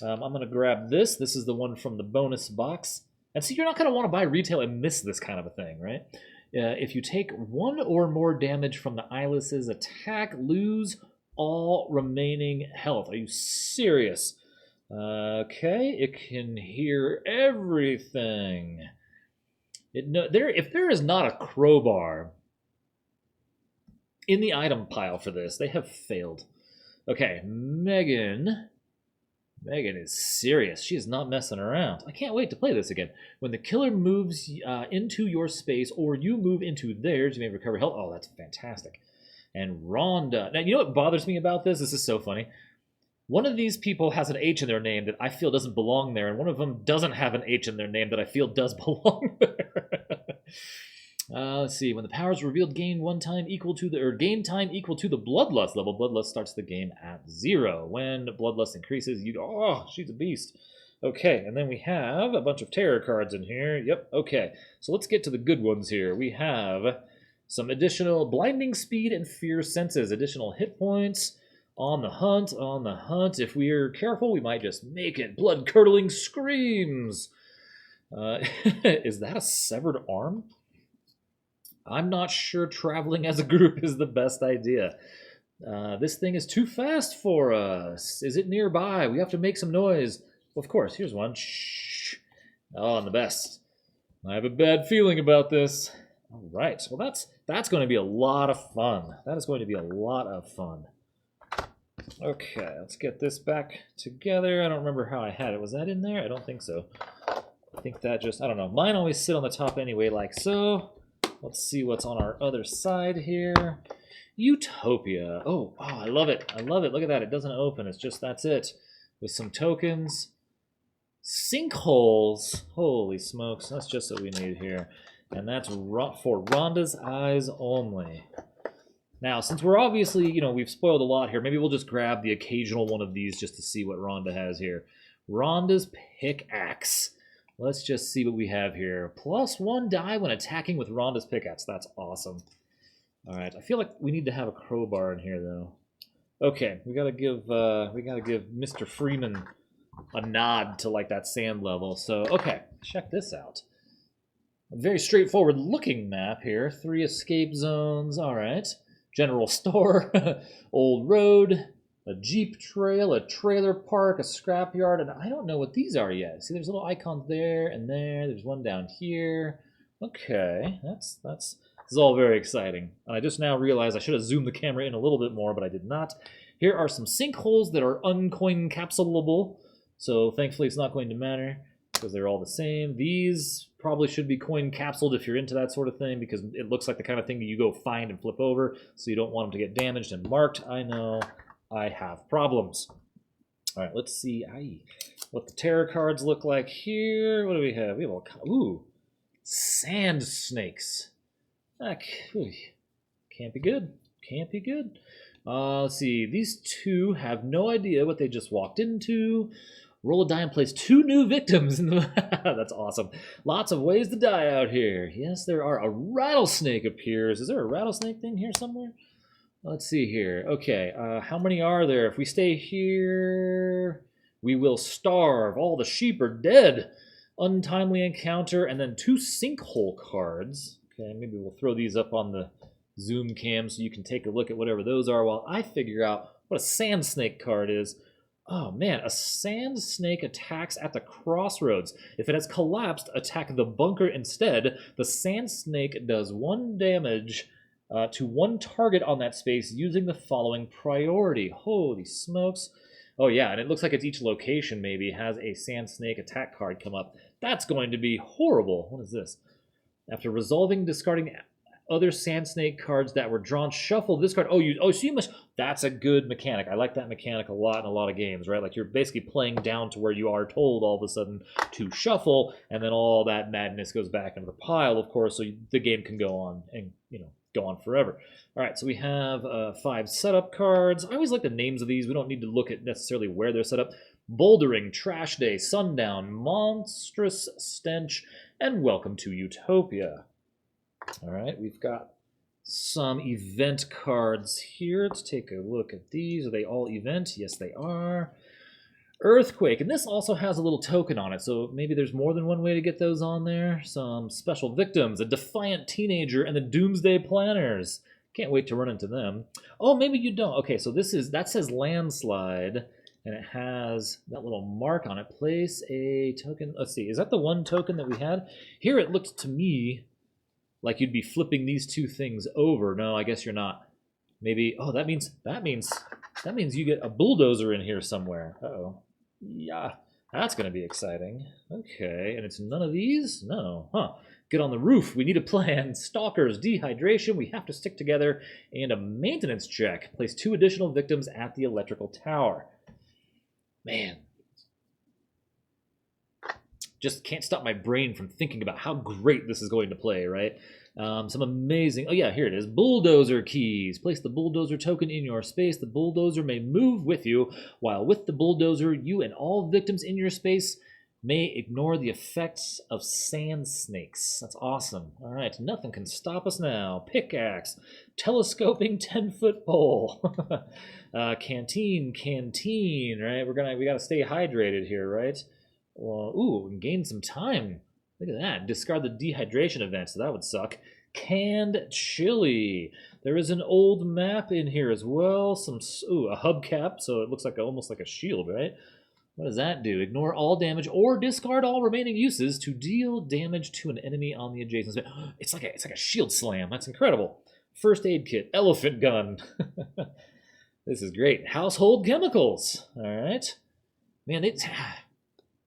I'm going to grab this. This is the one from the bonus box. And see, you're not going to want to buy retail and miss this kind of a thing, right? If you take 1 or more damage from the eyeless's attack, lose all remaining health. Are you serious? Okay, it can hear everything. If there is not a crowbar in the item pile for this, they have failed. Okay, Megan is serious. She is not messing around. I can't wait to play this again. When the killer moves into your space or you move into theirs, you may recover health. Oh, that's fantastic. And Rhonda. Now, you know what bothers me about this? This is so funny. One of these people has an H in their name that I feel doesn't belong there, and one of them doesn't have an H in their name that I feel does belong there. Let's see. When the power is revealed, gain time equal to the bloodlust level. Bloodlust starts the game at 0. When bloodlust increases, she's a beast. Okay, and then we have a bunch of terror cards in here. Yep, okay. So let's get to the good ones here. We have some additional blinding speed and fear senses, additional hit points. On the hunt. If we're careful, we might just make it. Blood-curdling screams. Is that a severed arm? I'm not sure traveling as a group is the best idea. This thing is too fast for us. Is it nearby? We have to make some noise. Well, of course, here's one. Shh. Oh, and the best. I have a bad feeling about this. All right. Well, that's going to be a lot of fun. That is going to be a lot of fun. Okay, let's get this back together. I don't remember how I had it. Was that in there? I don't think so. I think that just, I don't know. Mine always sit on the top anyway, like so. Let's see what's on our other side here. Utopia. Oh, I love it. I love it. Look at that. It doesn't open. It's just, that's it. With some tokens. Sinkholes. Holy smokes. That's just what we need here. And that's for Rhonda's eyes only. Now, since we're obviously, we've spoiled a lot here, maybe we'll just grab the occasional one of these just to see what Rhonda has here. Rhonda's pickaxe. Let's just see what we have here. +1 die when attacking with Rhonda's pickaxe. That's awesome. All right, I feel like we need to have a crowbar in here though. Okay, we gotta give Mr. Freeman a nod to like that sand level. So okay, check this out. A very straightforward looking map here. 3 escape zones. All right, general store, old road, a jeep trail, a trailer park, a scrapyard, and I don't know what these are yet. See, there's little icons there and there. There's one down here. Okay, this is all very exciting. And I just now realized I should have zoomed the camera in a little bit more, but I did not. Here are some sinkholes that are uncoin capsulable, so thankfully it's not going to matter because they're all the same. These probably should be coin capsuled if you're into that sort of thing, because it looks like the kind of thing that you go find and flip over, so you don't want them to get damaged and marked. I know I have problems. All right, let's see what the tarot cards look like here. What do we have? We have ooh, sand snakes. Can't be good. Can't be good. Let's see. These two have no idea what they just walked into. Roll a die and place 2 new victims in the... That's awesome. Lots of ways to die out here. Yes, there are. A rattlesnake appears. Is there a rattlesnake thing here somewhere? Let's see here. Okay, how many are there? If we stay here, we will starve. All the sheep are dead. Untimely encounter, and then 2 sinkhole cards. Okay, maybe we'll throw these up on the zoom cam so you can take a look at whatever those are while I figure out what a sand snake card is. Oh man, a sand snake attacks at the crossroads. If it has collapsed, attack the bunker instead. The sand snake does 1 damage to 1 target on that space using the following priority. Holy smokes. Oh yeah, and it looks like it's each location maybe has a sand snake attack card come up. That's going to be horrible. What is this? After resolving, discarding other sand snake cards that were drawn, shuffle this card. So you must. That's a good mechanic. I like that mechanic a lot in a lot of games, right? Like you're basically playing down to where you are told all of a sudden to shuffle, and then all that madness goes back into the pile, of course, so the game can go on and go on forever. All right, so we have 5 setup cards. I always like the names of these. We don't need to look at necessarily where they're set up. Bouldering, Trash Day, Sundown, Monstrous Stench, and Welcome to Utopia. All right, we've got some event cards here. Let's take a look at these. Are they all event? Yes, they are. Earthquake, and this also has a little token on it, so maybe there's more than one way to get those on there. Some special victims, a defiant teenager, and the Doomsday Planners. Can't wait to run into them. Oh, maybe you don't. Okay, so that says landslide, and it has that little mark on it. Place a token. Let's see, is that the one token that we had? Here it looks to me like you'd be flipping these 2 things over. No, I guess you're not. Maybe, oh, that means you get a bulldozer in here somewhere. Uh-oh. Yeah, that's going to be exciting. Okay, and it's none of these? No. Huh. Get on the roof. We need a plan. Stalkers, dehydration, we have to stick together, and a maintenance check. Place 2 additional victims at the electrical tower. Man. Just can't stop my brain from thinking about how great this is going to play, right? Some amazing... Oh, yeah, here it is. Bulldozer keys. Place the bulldozer token in your space. The bulldozer may move with you. While with the bulldozer, you and all victims in your space may ignore the effects of sand snakes. That's awesome. All right, nothing can stop us now. Pickaxe. Telescoping 10-foot pole. Canteen, right? We got to stay hydrated here, right? Well, ooh, and gain some time. Look at that. Discard the dehydration event, so that would suck. Canned chili. There is an old map in here as well. A hubcap, so it looks like almost like a shield, right? What does that do? Ignore all damage or discard all remaining uses to deal damage to an enemy on the adjacent space. It's like a shield slam. That's incredible. First aid kit. Elephant gun. This is great. Household chemicals. All right. Man,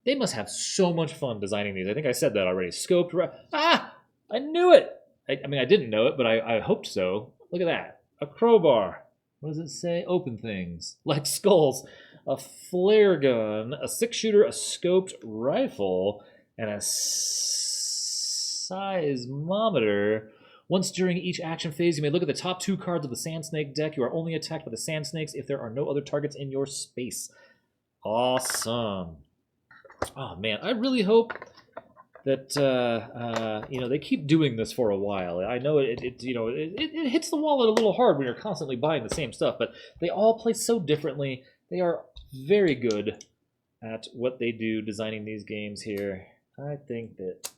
they must have so much fun designing these. I think I said that already. Scoped... I knew it! I mean, I didn't know it, but I hoped so. Look at that. A crowbar. What does it say? Open things. Like skulls. A flare gun. A 6-shooter. A scoped rifle. And a seismometer. Once during each action phase, you may look at the top 2 cards of the Sand Snake deck. You are only attacked by the Sand Snakes if there are no other targets in your space. Awesome. Oh man, I really hope that you know, they keep doing this for a while. I know it hits the wallet a little hard when you're constantly buying the same stuff, but they all play so differently. They are very good at what they do designing these games here. I think that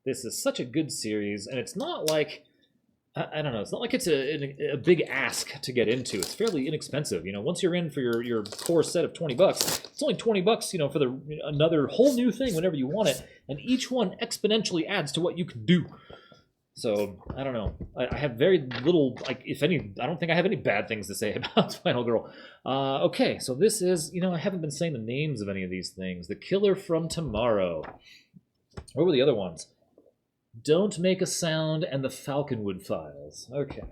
this is such a good series, and it's not like I don't know. It's not like it's a big ask to get into. It's fairly inexpensive. You know, once you're in for your core set of $20, it's only $20. You know, for another whole new thing whenever you want it, and each one exponentially adds to what you can do. So I don't know. I have very little, like, if any. I don't think I have any bad things to say about Final Girl. Okay, so this is, you know, I haven't been saying the names of any of these things. The Killer from Tomorrow. What were the other ones? Don't Make a Sound and the Falconwood Files. Okay.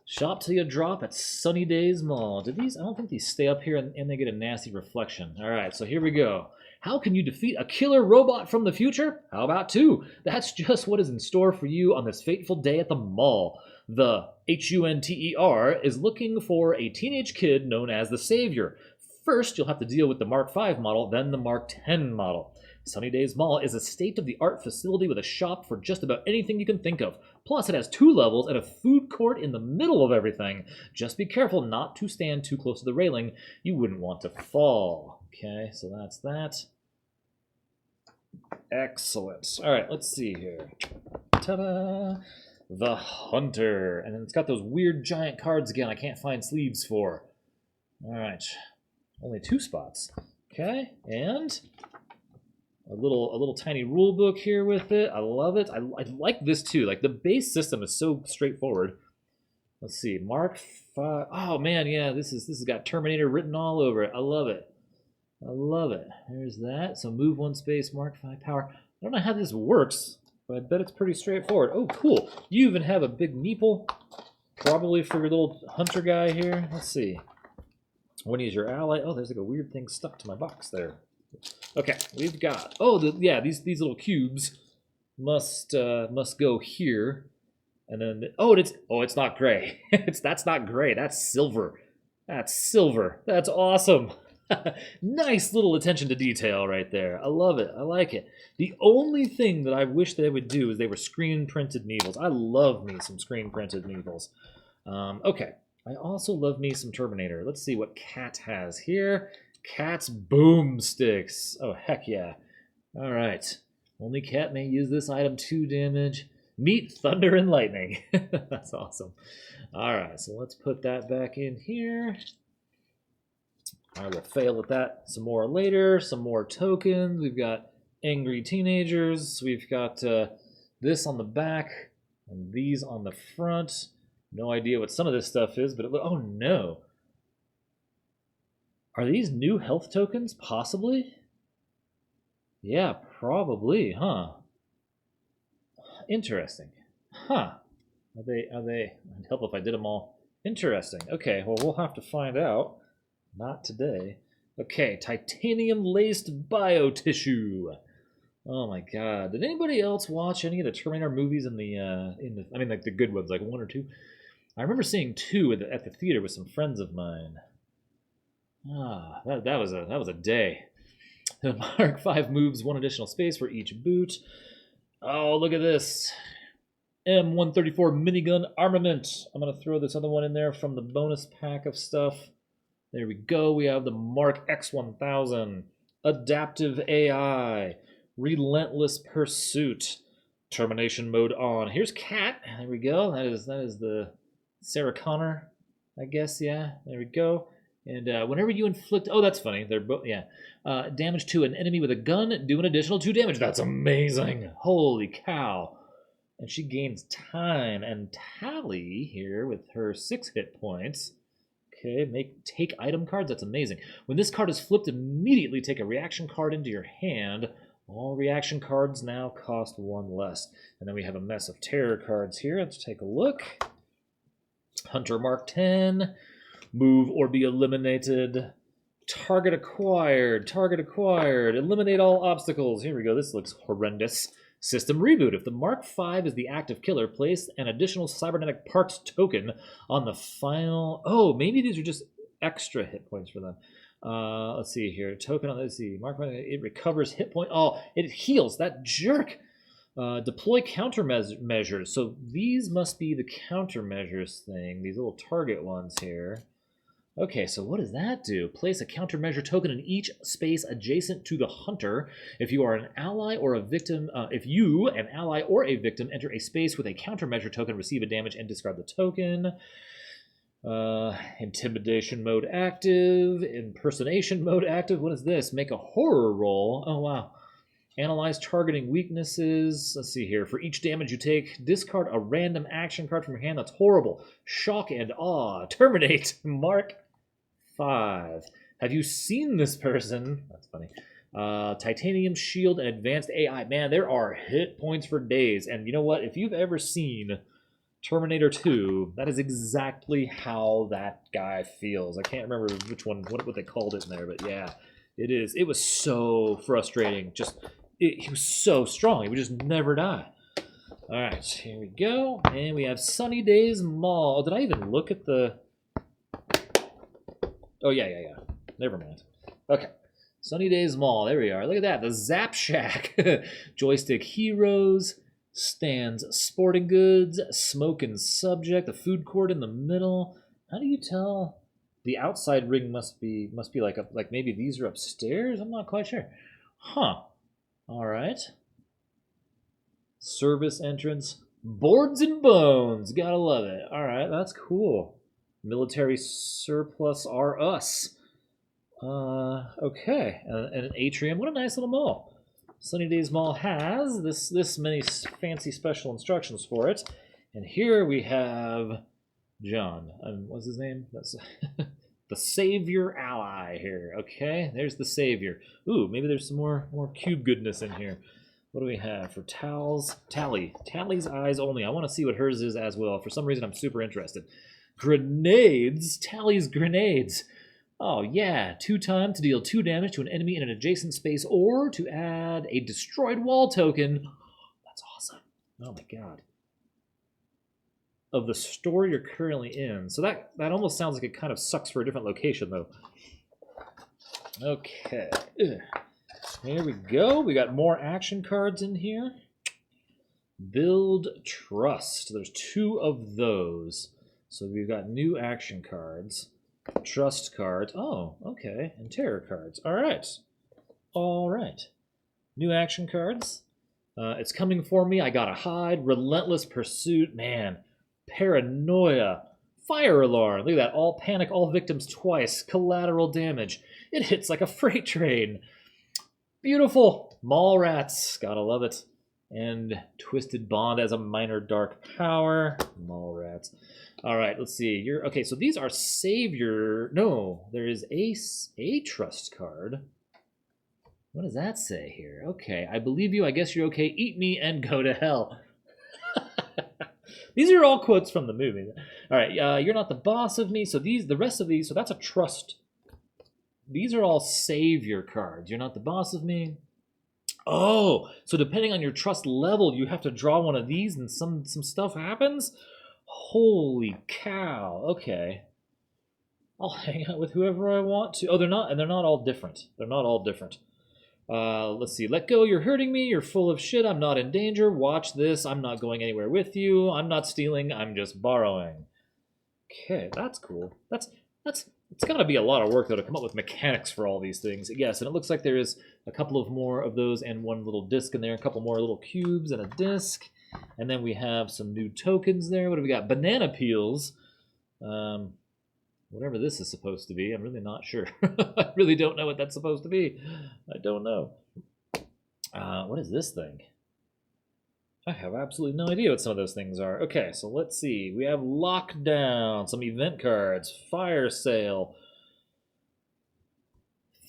Shop till you drop at Sunny Days Mall. Did these? I don't think these stay up here and they get a nasty reflection. All right, so here we go. How can you defeat a killer robot from the future? How about two? That's just what is in store for you on this fateful day at the mall. The HUNTER is looking for a teenage kid known as the Savior. First, you'll have to deal with the Mark V model, then the Mark X model. Sunny Days Mall is a state-of-the-art facility with a shop for just about anything you can think of. Plus, it has 2 levels and a food court in the middle of everything. Just be careful not to stand too close to the railing. You wouldn't want to fall. Okay, so that's that. Excellent. All right, let's see here. Ta-da! The Hunter. And then it's got those weird giant cards again I can't find sleeves for. All right. Only 2 spots. Okay, and a little tiny rule book here with it. I love it. I like this too. Like, the base system is so straightforward. Let's see, Mark V. Oh man, yeah, this has got Terminator written all over it. I love it. I love it. There's that. So move 1 space, Mark V power. I don't know how this works, but I bet it's pretty straightforward. Oh, cool. You even have a big meeple, probably for your little hunter guy here. Let's see. When he's your ally. Oh, there's like a weird thing stuck to my box there. Okay, we've got, yeah, these little cubes must go here, and then it's not gray. That's not gray. That's silver. That's silver. That's awesome. Nice little attention to detail right there. I love it. I like it. The only thing that I wish they would do is they were screen printed Meeples. I love me some screen printed Meeples. Okay, I also love me some Terminator. Let's see what Cat has here. Cat's boomsticks. Oh, heck yeah. All right. Only Cat may use this item 2 damage. Meet Thunder and Lightning. That's awesome. All right, so let's put that back in here. I will fail at that some more later. Some more tokens. We've got Angry Teenagers. We've got this on the back and these on the front. No idea what some of this stuff is, but oh no. Are these new health tokens, possibly? Yeah, probably, huh? Interesting. Huh. Are they, I'd help if I did them all. Interesting. Okay, well, we'll have to find out. Not today. Okay, titanium-laced biotissue. Oh my god. Did anybody else watch any of the Terminator movies I mean, like the good ones, like 1 or 2? I remember seeing 2 at the theater with some friends of mine. Ah, that was a day. The Mark V moves 1 additional space for each boot. Oh, look at this. M134 minigun armament. I'm going to throw this other one in there from the bonus pack of stuff. There we go. We have the Mark X1000. Adaptive AI. Relentless Pursuit. Termination mode on. Here's Cat. There we go. That is the Sarah Connor, I guess. Yeah, there we go. And whenever you inflict... Oh, that's funny. They're both... Yeah. Damage to an enemy with a gun, do an additional 2 damage. That's amazing. Holy cow. And she gains time and tally here with her 6 hit points. Okay, take item cards. That's amazing. When this card is flipped, immediately take a reaction card into your hand. All reaction cards now cost 1 less. And then we have a mess of terror cards here. Let's take a look. Hunter Mark 10. Move or be eliminated. Target acquired. Target acquired. Eliminate all obstacles. Here we go. This looks horrendous. System reboot. If the Mark V is the active killer, place an additional cybernetic parts token on the final... Oh, maybe these are just extra hit points for them. Let's see here. Token on, let's see. Mark, it recovers hit point. Oh, it heals. That jerk. Deploy countermeasures. So these must be the countermeasures thing. These little target ones here. Okay, so what does that do? Place a countermeasure token in each space adjacent to the hunter. If you are an ally or a victim, if you, an ally or a victim, enter a space with a countermeasure token, receive a damage and discard the token. Intimidation mode active. Impersonation mode active. What is this? Make a horror roll. Oh, wow. Analyze targeting weaknesses. Let's see here. For each damage you take, discard a random action card from your hand. That's horrible. Shock and awe. Terminate. Mark 5. Have you seen this person? That's funny. Titanium shield and advanced AI. Man, there are hit points for days. And you know what? If you've ever seen Terminator 2, that is exactly how that guy feels. I can't remember which one, what they called it in there, but yeah, it is. It was so frustrating. He was so strong. He would just never die. All right, here we go. And we have Sunny Days Mall. Did I even look at the... Oh, yeah. Never mind. Okay. Sunny Days Mall. There we are. Look at that. The Zap Shack. Joystick Heroes. Stands Sporting Goods. Smoking Subject. A food court in the middle. How do you tell? The outside ring must be like maybe these are upstairs? I'm not quite sure. Huh. All right. Service entrance. Boards and Bones. Gotta love it. All right, that's cool. Military surplus are us. Okay. And an atrium. What a nice little mall. Sunny Days Mall has this many fancy special instructions for it. And here we have John. What's his name? That's the Savior ally here. Okay, there's the Savior. Ooh, maybe there's some more cube goodness in here. What do we have for towels? Tally's eyes only. I want to see what hers is as well. For some reason, I'm super interested. Grenades. Tally's grenades. Oh, yeah. 2 times to deal 2 damage to an enemy in an adjacent space or to add a destroyed wall token. That's awesome. Oh, my God. Of the store you're currently in. So that almost sounds like it kind of sucks for a different location, though. Okay. Here we go. We got more action cards in here. Build Trust. There's 2 of those. So we've got new action cards. Trust cards. Oh, okay. And terror cards. All right. All right. New action cards. It's coming for me. I gotta hide. Relentless Pursuit. Man. Paranoia. Fire alarm. Look at that. All panic, all victims twice. Collateral damage. It hits like a freight train. Beautiful. Mall rats. Gotta love it. And Twisted Bond as a minor dark power. Mall rats. All right, let's see. Okay, so these are Savior. No, there is a trust card. What does that say here? Okay, I believe you. I guess you're okay. Eat me and go to hell. These are all quotes from the movie. All right, you're not the boss of me. So the rest of these, so that's a trust. These are all Savior cards. You're not the boss of me. Oh, so depending on your trust level, you have to draw one of these and some stuff happens? Holy cow. Okay. I'll hang out with whoever I want to. Oh, they're not all different. They're not all different. Let's see. Let go. You're hurting me. You're full of shit. I'm not in danger. Watch this. I'm not going anywhere with you. I'm not stealing. I'm just borrowing. Okay, that's cool. It's got to be a lot of work, though, to come up with mechanics for all these things. Yes, and it looks like there is a couple of more of those and one little disc in there, a couple more little cubes and a disc. And then we have some new tokens there. What do we got? Banana peels. Whatever this is supposed to be. I'm really not sure. I really don't know what that's supposed to be. I don't know. What is this thing? I have absolutely no idea what some of those things are. Okay, so let's see. We have Lockdown, some event cards, Fire Sale.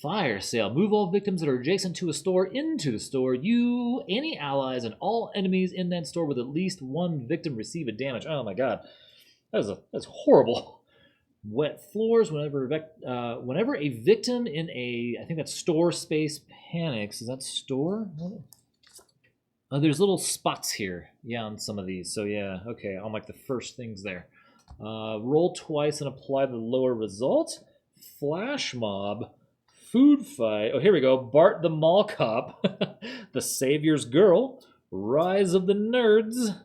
Fire Sale. Move all victims that are adjacent to a store into the store. You, any allies, and all enemies in that store with at least 1 victim receive a damage. Oh my god. That's horrible. Wet floors. Whenever a victim in I think that's store space panics. Is that store? Oh, there's little spots here, yeah, on some of these. So yeah, okay, on like the first things there. Roll twice and apply the lower result. Flash mob. Food fight. Oh, here we go. Bart the Mall Cop. The Savior's Girl. Rise of the Nerds.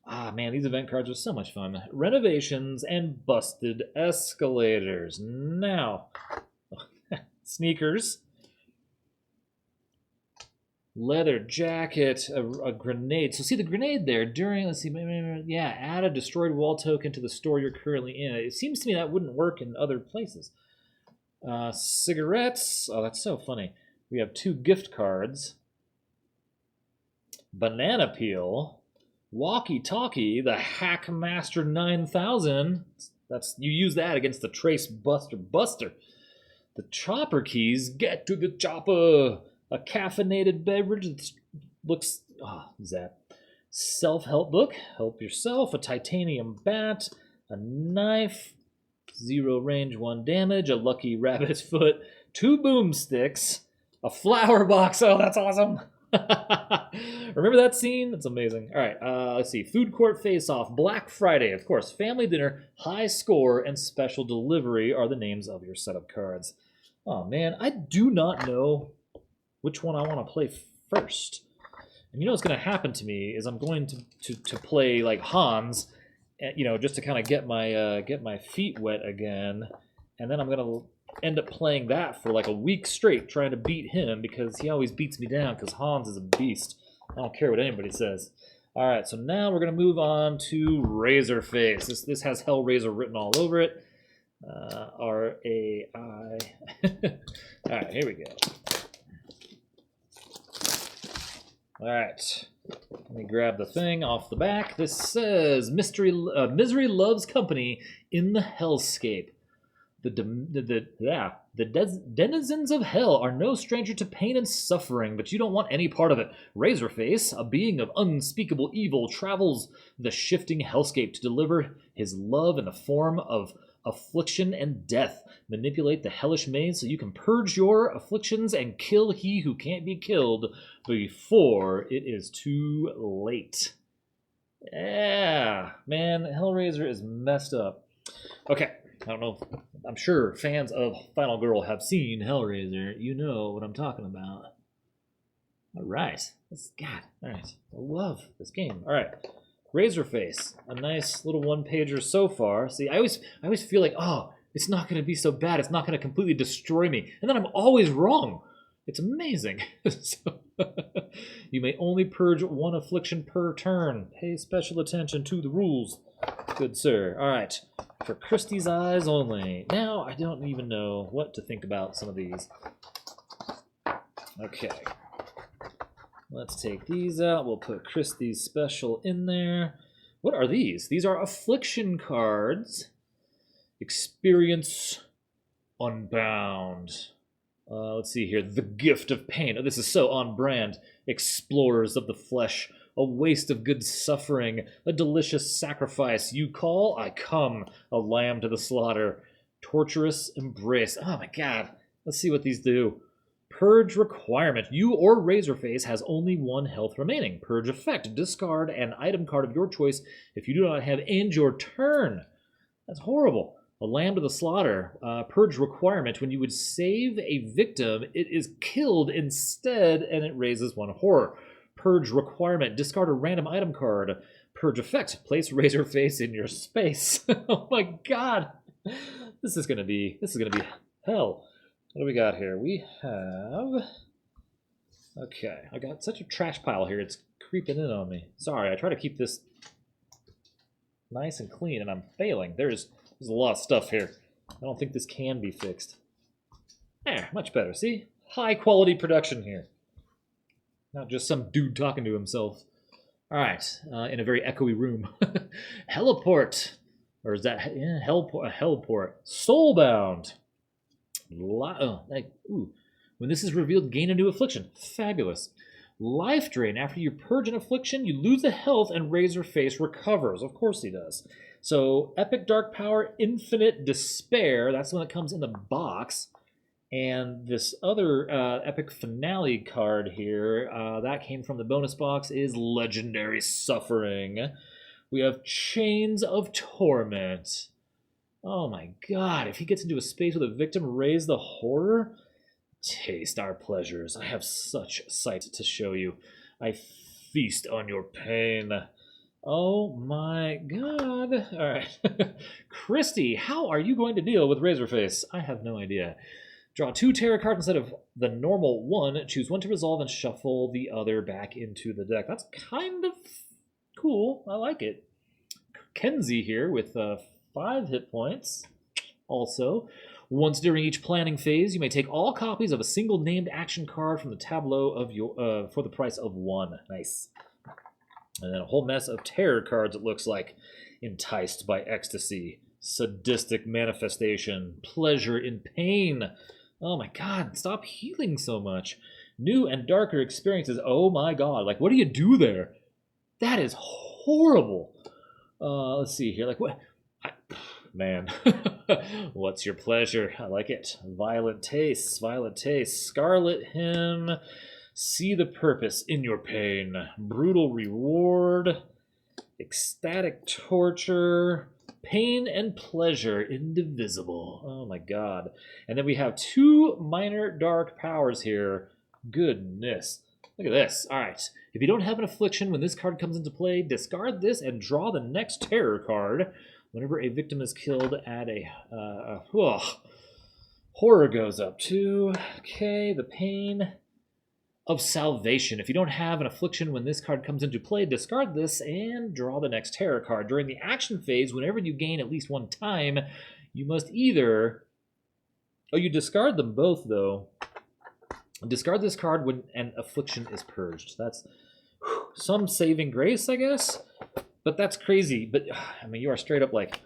Ah, man, these event cards are so much fun. Renovations and busted escalators. Now, sneakers. Leather jacket, a grenade. So see the grenade there during, let's see, yeah, add a destroyed wall token to the store you're currently in. It seems to me that wouldn't work in other places. Cigarettes. Oh, that's so funny. We have 2 gift cards. Banana peel. Walkie-talkie, the Hackmaster 9000. You use that against the Trace Buster. The chopper keys. Get to the chopper. A caffeinated beverage that looks... Oh, what's that? Self-help book. Help yourself. A titanium bat. A knife. 0 range, 1 damage. A lucky rabbit's foot. 2 boomsticks. A flower box. Oh, that's awesome. Remember that scene? That's amazing. All right, let's see. Food court face-off. Black Friday, of course. Family dinner, high score, and special delivery are the names of your set of cards. Oh, man. I do not know which one I want to play first. And you know what's going to happen to me is I'm going to play like Hans, you know, just to kind of get my feet wet again, and then I'm going to end up playing that for like a week straight, trying to beat him because he always beats me down because Hans is a beast. I don't care what anybody says. All right, so now we're going to move on to Razorface. This has Hellraiser written all over it. R-A-I. All right, here we go. All right, let me grab the thing off the back. This says, Misery loves company in the hellscape. The denizens of hell are no stranger to pain and suffering, but you don't want any part of it. Razorface, a being of unspeakable evil, travels the shifting hellscape to deliver his love in the form of affliction and death. Manipulate the hellish maze so you can purge your afflictions and kill he who can't be killed before it is too late. Yeah, man, Hellraiser is messed up. Okay, I don't know. I'm sure fans of Final Girl have seen Hellraiser. You know what I'm talking about. All right. God, all right. I love this game. All right. Razorface, a nice little one-pager so far. See, I always feel like, oh, it's not going to be so bad. It's not going to completely destroy me. And then I'm always wrong. It's amazing. So, you may only purge 1 affliction per turn. Pay special attention to the rules. Good sir. All right. For Christie's eyes only. Now, I don't even know what to think about some of these. Okay. Let's take these out. We'll put Christie's special in there. What are these? These are affliction cards. Experience Unbound. Let's see here. The Gift of Pain. Oh, this is so on brand. Explorers of the Flesh. A waste of good suffering. A delicious sacrifice. You call, I come. A lamb to the slaughter. Torturous embrace. Oh my god. Let's see what these do. Purge requirement. You or Razorface has only 1 health remaining. Purge effect. Discard an item card of your choice if you do not have end your turn. That's horrible. A lamb to the slaughter. Purge requirement. When you would save a victim, it is killed instead, and it raises 1 horror. Purge requirement. Discard a random item card. Purge effect. Place Razorface in your space. Oh my god. This is gonna be hell. What do we got here? We have... Okay, I got such a trash pile here. It's creeping in on me. Sorry, I try to keep this nice and clean, and I'm failing. There's a lot of stuff here. I don't think this can be fixed. There, much better. See? High quality production here. Not just some dude talking to himself. All right, in a very echoey room. Heliport. Or is that... Yeah, Hellport. Soulbound. When this is revealed, gain a new affliction. Fabulous. Life drain. After you purge an affliction, you lose a health and Razorface recovers. Of course he does. So, Epic Dark Power, Infinite Despair. That's the one that comes in the box. And this other Epic Finale card here, that came from the bonus box, is Legendary Suffering. We have Chains of Torment. Oh my god, if he gets into a space with a victim, raise the horror? Taste our pleasures. I have such sight to show you. I feast on your pain. Oh my god. Alright. Christy, how are you going to deal with Razorface? I have no idea. Draw 2 terror cards instead of the normal 1. Choose 1 to resolve and shuffle the other back into the deck. That's kind of cool. I like it. Kenzie here with 5 hit points. Also, once during each planning phase, you may take all copies of a single named action card from the tableau of your for the price of 1. Nice. And then a whole mess of terror cards, it looks like. Enticed by ecstasy, sadistic manifestation, pleasure in pain. Oh my god, stop healing so much. New and darker experiences. Oh my god, like what do you do there? That is horrible. Let's see here, like what? Man, what's your pleasure? I like it. Violent tastes, Scarlet hymn. See the purpose in your pain. Brutal reward. Ecstatic torture. Pain and pleasure indivisible. Oh my god. And then we have 2 minor dark powers here. Goodness. Look at this. Alright. If you don't have an affliction when this card comes into play, discard this and draw the next terror card. Whenever a victim is killed, add a horror goes up 2. Okay, the pain of salvation. If you don't have an affliction when this card comes into play, discard this and draw the next terror card. During the action phase, whenever you gain at least 1 time, you must either... Oh, you discard them both, though. Discard this card when an affliction is purged. That's some saving grace, I guess? But that's crazy. But, I mean, you are straight up, like,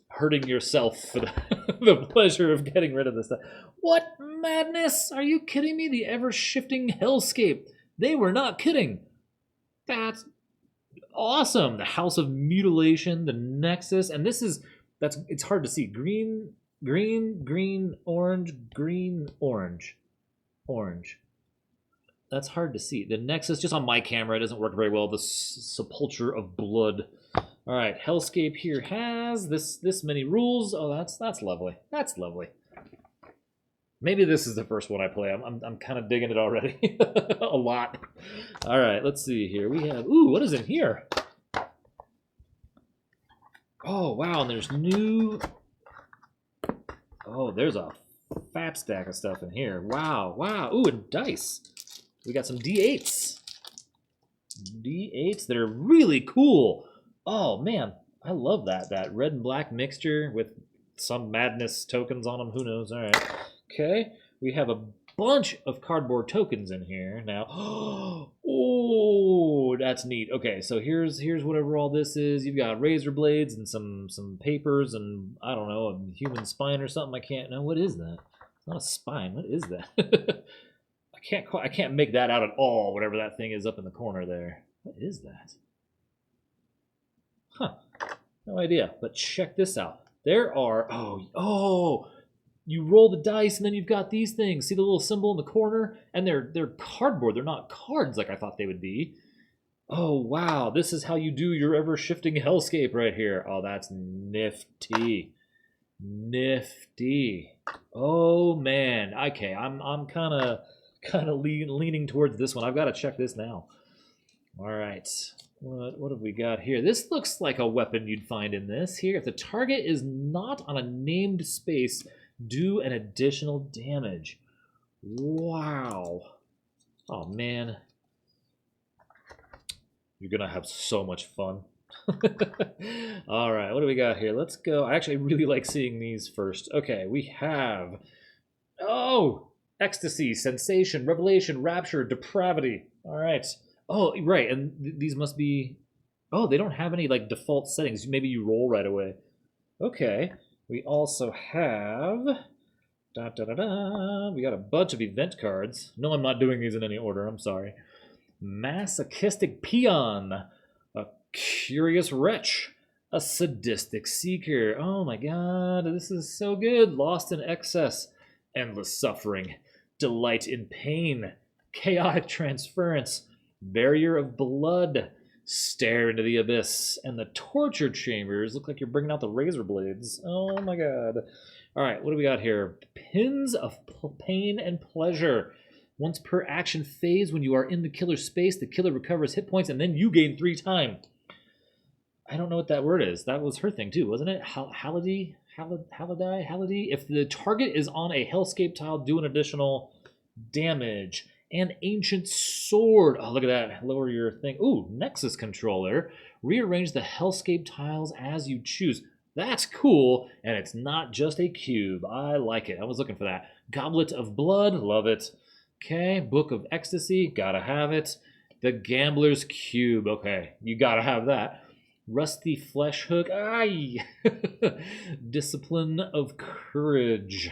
hurting yourself for the pleasure of getting rid of this stuff. What madness? Are you kidding me? The ever-shifting hellscape. They were not kidding. That's awesome. The House of Mutilation, the Nexus, and this is, it's hard to see. Green, orange, green, orange. That's hard to see. The Nexus, just on my camera, it doesn't work very well. The Sepulture of Blood. All right, Hellscape here has this many rules. Oh, that's lovely. That's lovely. Maybe this is the first one I play. I'm kind of digging it already. A lot. All right, let's see here. We have, ooh, what is in here? Oh, wow, and there's new... Oh, there's a fat stack of stuff in here. Wow, wow. Ooh, and dice. We got some D8s. D8s that are really cool. Oh, man, I love that. That red and black mixture with some madness tokens on them. Who knows? All right. Okay, we have a bunch of cardboard tokens in here now. Oh, that's neat. Okay, so here's whatever all this is. You've got razor blades and some papers and, I don't know, a human spine or something. I can't know. What is that? It's not a spine. What is that? I can't make that out at all, whatever that thing is up in the corner there. What is that? Huh. No idea. But check this out. There are... Oh! You roll the dice, and then you've got these things. See the little symbol in the corner? And they're cardboard. They're not cards like I thought they would be. Oh, wow. This is how you do your ever-shifting hellscape right here. Oh, that's nifty. Nifty. Oh, man. Okay, I'm kind of leaning towards this one. I've got to check this now. All right. What have we got here? This looks like a weapon you'd find in this. Here, if the target is not on a named space, do an additional damage. Wow. Oh, man. You're going to have so much fun. All right, what do we got here? Let's go. I actually really like seeing these first. Okay, we have... Oh! Ecstasy, sensation, revelation, rapture, depravity. All right. Oh, right, and these must be... Oh, they don't have any, like, default settings. Maybe you roll right away. Okay. We also have... We got a bunch of event cards. No, I'm not doing these in any order. I'm sorry. Masochistic Peon. A curious wretch. A sadistic seeker. Oh my god, this is so good. Lost in excess. Endless suffering. Delight in pain. Chaotic transference. Barrier of blood. Stare into the abyss. And the torture chambers look like you're bringing out the razor blades. Oh my god. All right, what do we got here? Pins of Pain and Pleasure. Once per action phase, when you are in the killer's space, the killer recovers hit points, and then you gain 3 time. I don't know what that word is. That was her thing too, wasn't it? Halliday? If the target is on a Hellscape tile, do an additional damage. And Ancient Sword. Oh, look at that. Lower your thing. Ooh, Nexus Controller. Rearrange the Hellscape tiles as you choose. That's cool, and it's not just a cube. I like it. I was looking for that. Goblet of Blood. Love it. Okay, Book of Ecstasy. Gotta have it. The Gambler's Cube. Okay, you gotta have that. Rusty Flesh Hook. Aye. Discipline of Courage.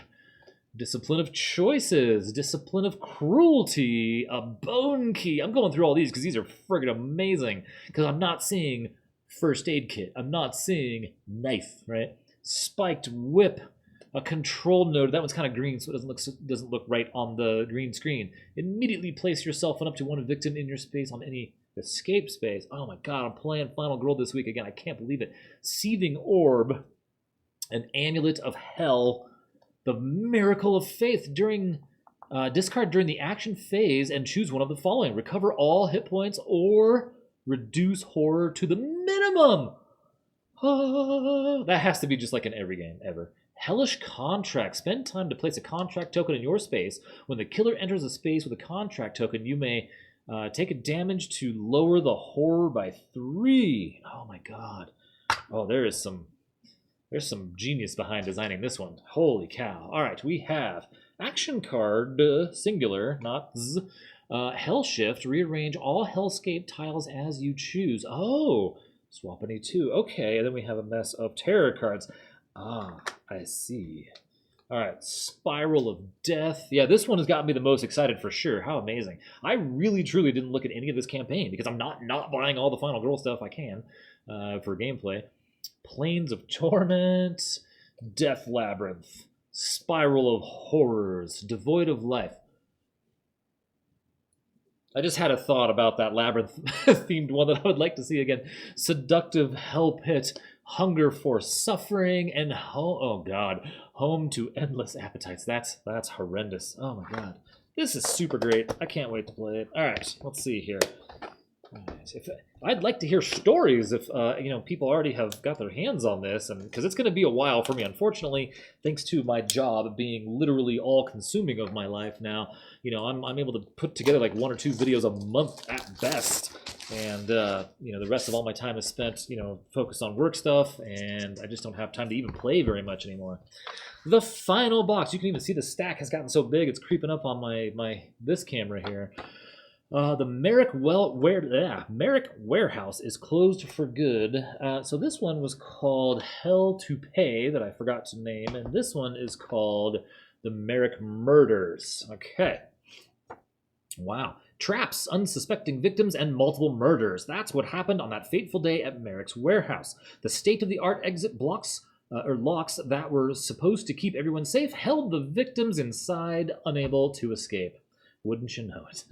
Discipline of Choices. Discipline of Cruelty. A Bone Key. I'm going through all these because these are friggin' amazing. Because I'm not seeing First Aid Kit. I'm not seeing Knife, right? Spiked Whip. A Control Node. That one's kind of green, so it doesn't look right on the green screen. Immediately place yourself and up to one victim in your space on any escape space. Oh my god, I'm playing Final Girl this week again. I can't believe it. Seething Orb. An Amulet of Hell. The Miracle of Faith. Discard during the action phase and choose one of the following. Recover all hit points or reduce horror to the minimum. That has to be just like in every game ever. Hellish Contract. Spend time to place a contract token in your space. When the killer enters a space with a contract token, you may take a damage to lower the horror by 3. Oh my god. Oh, there's some genius behind designing this one. Holy cow. All right, we have action card, singular, not z. Hell Shift. Rearrange all Hellscape tiles as you choose. Oh, swap any 2. Okay, and then we have a mess of terror cards. Ah, I see. All right, Spiral of Death. Yeah, this one has gotten me the most excited for sure. How amazing. I really, truly didn't look at any of this campaign because I'm not buying all the Final Girl stuff I can for gameplay. Plains of Torment, Death Labyrinth, Spiral of Horrors, Devoid of Life. I just had a thought about that Labyrinth-themed one that I would like to see again. Seductive Hell Pit, Hunger for Suffering, and Home to Endless Appetites. That's horrendous. Oh my god. This is super great. I can't wait to play it. All right, let's see here. I'd like to hear stories if people already have got their hands on this, and because it's going to be a while for me. Unfortunately, thanks to my job being literally all-consuming of my life now, I'm able to put together like 1 or 2 videos a month at best, and the rest of all my time is spent focused on work stuff, and I just don't have time to even play very much anymore. The final box. You can even see the stack has gotten so big it's creeping up on this camera here. The Merrick Warehouse is closed for good. So this one was called Hell to Pay that I forgot to name, and this one is called the Merrick Murders. Okay. Wow. Traps, unsuspecting victims, and multiple murders. That's what happened on that fateful day at Merrick's warehouse. The state-of-the-art exit locks that were supposed to keep everyone safe held the victims inside, unable to escape. Wouldn't you know it?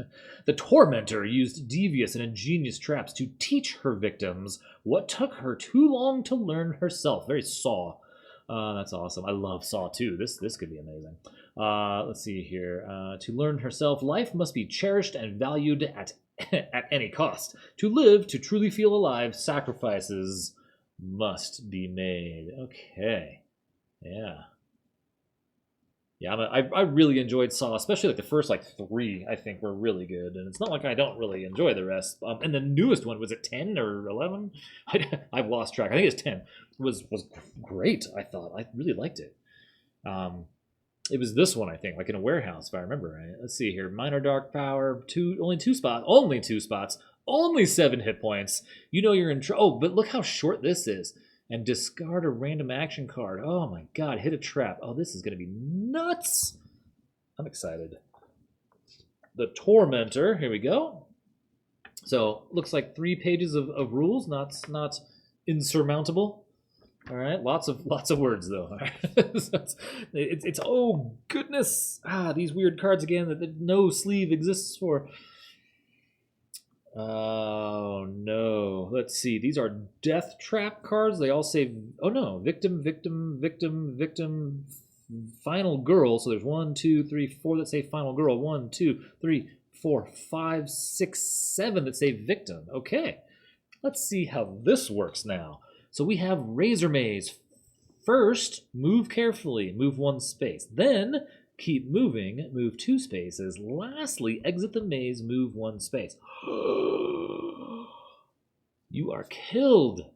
The tormentor used devious and ingenious traps to teach her victims what took her too long to learn herself. Very Saw. That's awesome. I love Saw 2. This could be amazing. Let's see here. To learn herself, life must be cherished and valued at any cost. To live, to truly feel alive, sacrifices must be made. Okay. Yeah. Yeah, I really enjoyed Saw, especially like the first 3. I think were really good, and it's not like I don't really enjoy the rest. And the newest one, was it 10 or 11? I've lost track. I think it's 10. Was great. I thought I really liked it. It was this one, I think, like in a warehouse, if I remember right. Let's see here. Minor Dark Power, only two spots, only 7 hit points. You're in trouble. Oh, but look how short this is. And discard a random action card. Oh my god, hit a trap. Oh, this is going to be nuts. I'm excited. The Tormentor, here we go. So, looks like 3 pages of rules, not insurmountable. All right, lots of words though. it's oh goodness. These weird cards again that no sleeve exists for. Oh no. Let's see. These are death trap cards. They all say, oh no, victim, victim, victim, victim, final girl. So there's 1, 2, 3, 4 that say final girl. 1, 2, 3, 4, 5, 6, 7 that say victim. Okay, let's see how this works now. So we have Razor Maze. First, move carefully, move 1 space. Then, keep moving, move 2 spaces. Lastly, exit the maze, move 1 space. You are killed.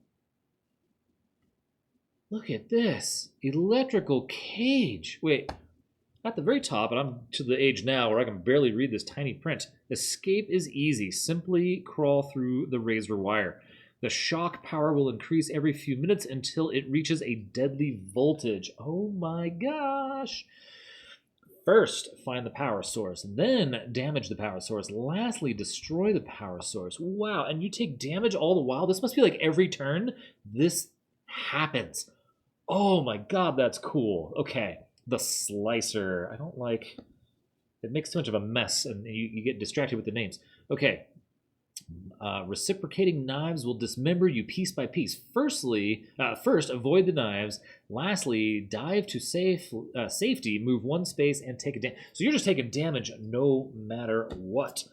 Look at this. Electrical cage. Wait, at the very top, and I'm to the age now where I can barely read this tiny print. Escape is easy. Simply crawl through the razor wire. The shock power will increase every few minutes until it reaches a deadly voltage. Oh my gosh. First, find the power source. Then, damage the power source. Lastly, destroy the power source. Wow, and you take damage all the while? This must be like every turn this happens. Oh my god, that's cool. Okay, the slicer. I don't like... It makes too much of a mess, and you get distracted with the names. Okay. Reciprocating knives will dismember you piece by piece. First, avoid the knives. Lastly, dive to safety, move 1 space, and take a damage. So you're just taking damage no matter what.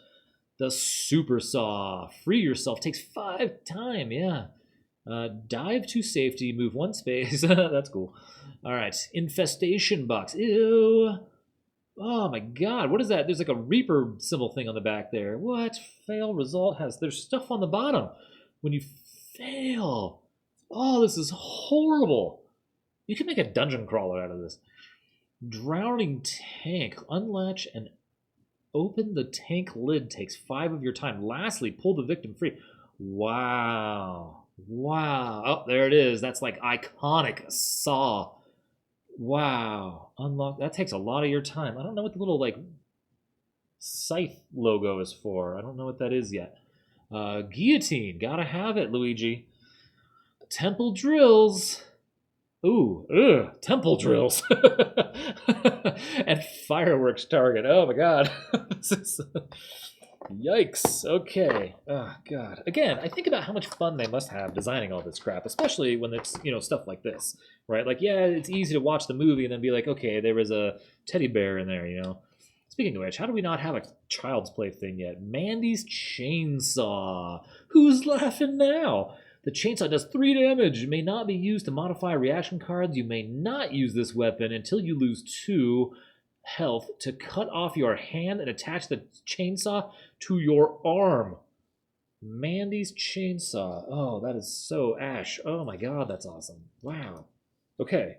The super saw. Free yourself. Takes 5 time, yeah. Dive to safety, move 1 space. That's cool. All right, infestation box. Ew. Oh my god, what is that? There's like a Reaper symbol thing on the back there. What? Fail result has... There's stuff on the bottom. When you fail. Oh, this is horrible. You can make a dungeon crawler out of this. Drowning tank. Unlatch and open the tank lid. Takes 5 of your time. Lastly, pull the victim free. Wow. Wow. Oh, there it is. That's like iconic saw. Wow. Unlock. That takes a lot of your time. I don't know what the little, like, scythe logo is for. I don't know what that is yet. Guillotine. Gotta have it, Luigi. Temple drills. Ooh. Ugh. Temple drills. And fireworks target. Oh, my God. This is... Yikes. Okay. Oh, God. Again, I think about how much fun they must have designing all this crap, especially when it's, stuff like this, right? Like, yeah, it's easy to watch the movie and then be like, okay, there was a teddy bear in there, Speaking of which, how do we not have a Child's Play thing yet? Mandy's chainsaw. Who's laughing now? The chainsaw does 3 damage. It may not be used to modify reaction cards. You may not use this weapon until you lose 2 health to cut off your hand and attach the chainsaw to your arm. Mandy's chainsaw. Oh, that is so Ash. Oh my god, that's awesome. Wow. Okay.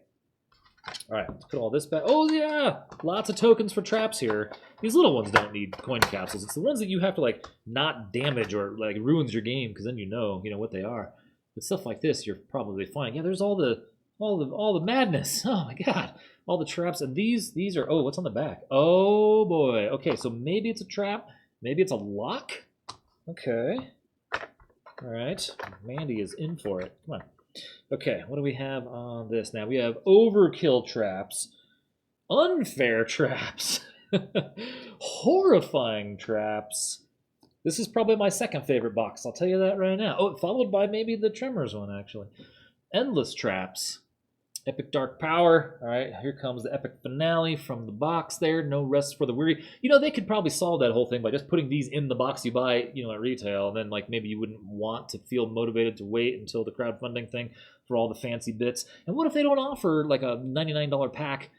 Alright, let's put all this back. Oh yeah! Lots of tokens for traps here. These little ones don't need coin capsules. It's the ones that you have to, like, not damage or, like, ruins your game, because then you know what they are. But stuff like this, you're probably fine. Yeah, there's all the madness. Oh my god. All the traps, and these are... Oh, what's on the back? Oh, boy. Okay, so maybe it's a trap. Maybe it's a lock. Okay. All right. Mandy is in for it. Come on. Okay, what do we have on this now? We have overkill traps. Unfair traps. Horrifying traps. This is probably my second favorite box. I'll tell you that right now. Oh, followed by maybe the Tremors one, actually. Endless traps. Epic Dark Power. All right, here comes the epic finale from the box there. No rest for the weary. They could probably solve that whole thing by just putting these in the box you buy, at retail, and then, like, maybe you wouldn't want to feel motivated to wait until the crowdfunding thing for all the fancy bits. And what if they don't offer, like, a $99 pack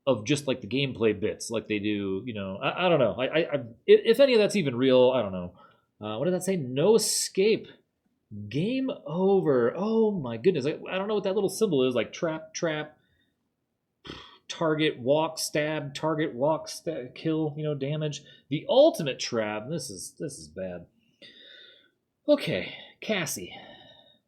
of just, like, the gameplay bits like they do, I don't know. If any of that's even real, I don't know. What did that say? No escape. Game over. Oh my goodness. I don't know what that little symbol is. Like trap, target, walk, stab, target, walk, stab, kill, damage. The ultimate trap. This is bad. Okay, Cassie.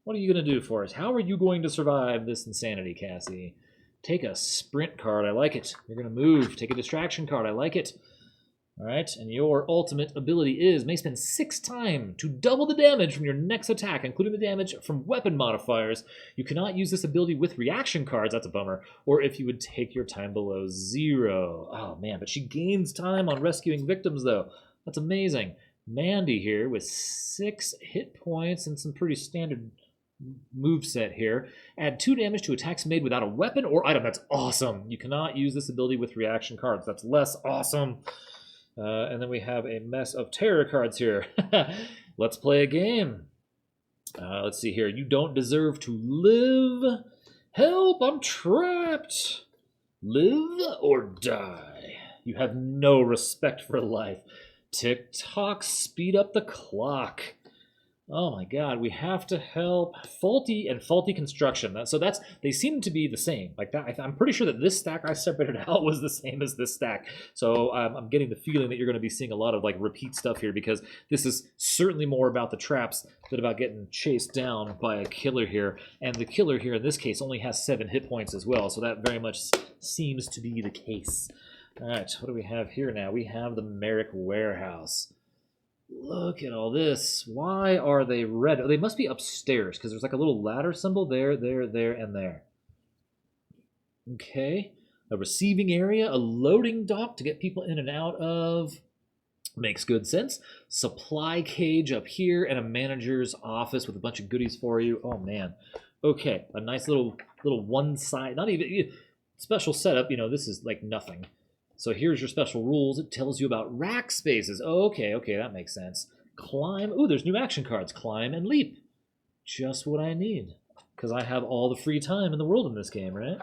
What are you going to do for us? How are you going to survive this insanity, Cassie? Take a sprint card. I like it. You're going to move. Take a distraction card. I like it. All right, and your ultimate ability is may spend 6 time to double the damage from your next attack, including the damage from weapon modifiers. You cannot use this ability with reaction cards, that's a bummer, or if you would take your time below 0. Oh man, but she gains time on rescuing victims though. That's amazing. Mandy here with 6 hit points and some pretty standard moveset here. Add 2 damage to attacks made without a weapon or item. That's awesome. You cannot use this ability with reaction cards. That's less awesome. And then we have a mess of terror cards here. Let's play a game. Let's see here. You don't deserve to live. Help, I'm trapped. Live or die. You have no respect for life. Tick-tock, speed up the clock. Oh my god, we have to help. Faulty and faulty construction. So they seem to be the same. Like that, I'm pretty sure that this stack I separated out was the same as this stack. So I'm getting the feeling that you're going to be seeing a lot of like repeat stuff here, because this is certainly more about the traps than about getting chased down by a killer here. And the killer here in this case only has 7 hit points as well. So that very much seems to be the case. All right, what do we have here now? We have the Merrick Warehouse. Look at all this. Why are they red? Oh, they must be upstairs, because there's like a little ladder symbol there, there, there, and there. Okay. A receiving area, a loading dock to get people in and out of. Makes good sense. Supply cage up here, and a manager's office with a bunch of goodies for you. Oh, man. Okay, a nice little one side, not even special setup. You know, this is like nothing. So here's your special rules. It tells you about rack spaces. Oh, okay, that makes sense. Climb. Ooh, there's new action cards. Climb and leap. Just what I need, because I have all the free time in the world in this game, right?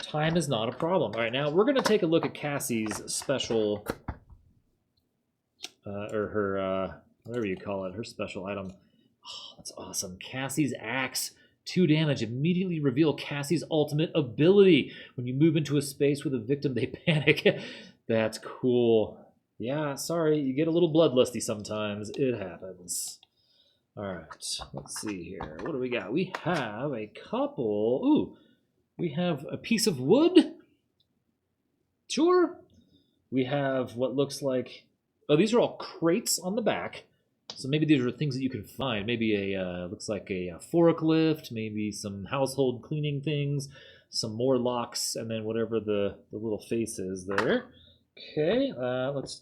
Time is not a problem. All right, now we're going to take a look at Cassie's special, or her, whatever you call it, her special item. Oh, that's awesome. Cassie's Axe. 2 damage. Immediately reveal Cassie's ultimate ability. When you move into a space with a victim, they panic. That's cool. Yeah, sorry, you get a little bloodlusty sometimes. It happens. All right, let's see here. What do we got? We have a couple. Ooh, we have a piece of wood. Sure. We have what looks like... Oh, these are all crates on the back. So maybe these are things that you can find. Maybe a, looks like a forklift, maybe some household cleaning things, some more locks, and then whatever the little face is there. Okay, let's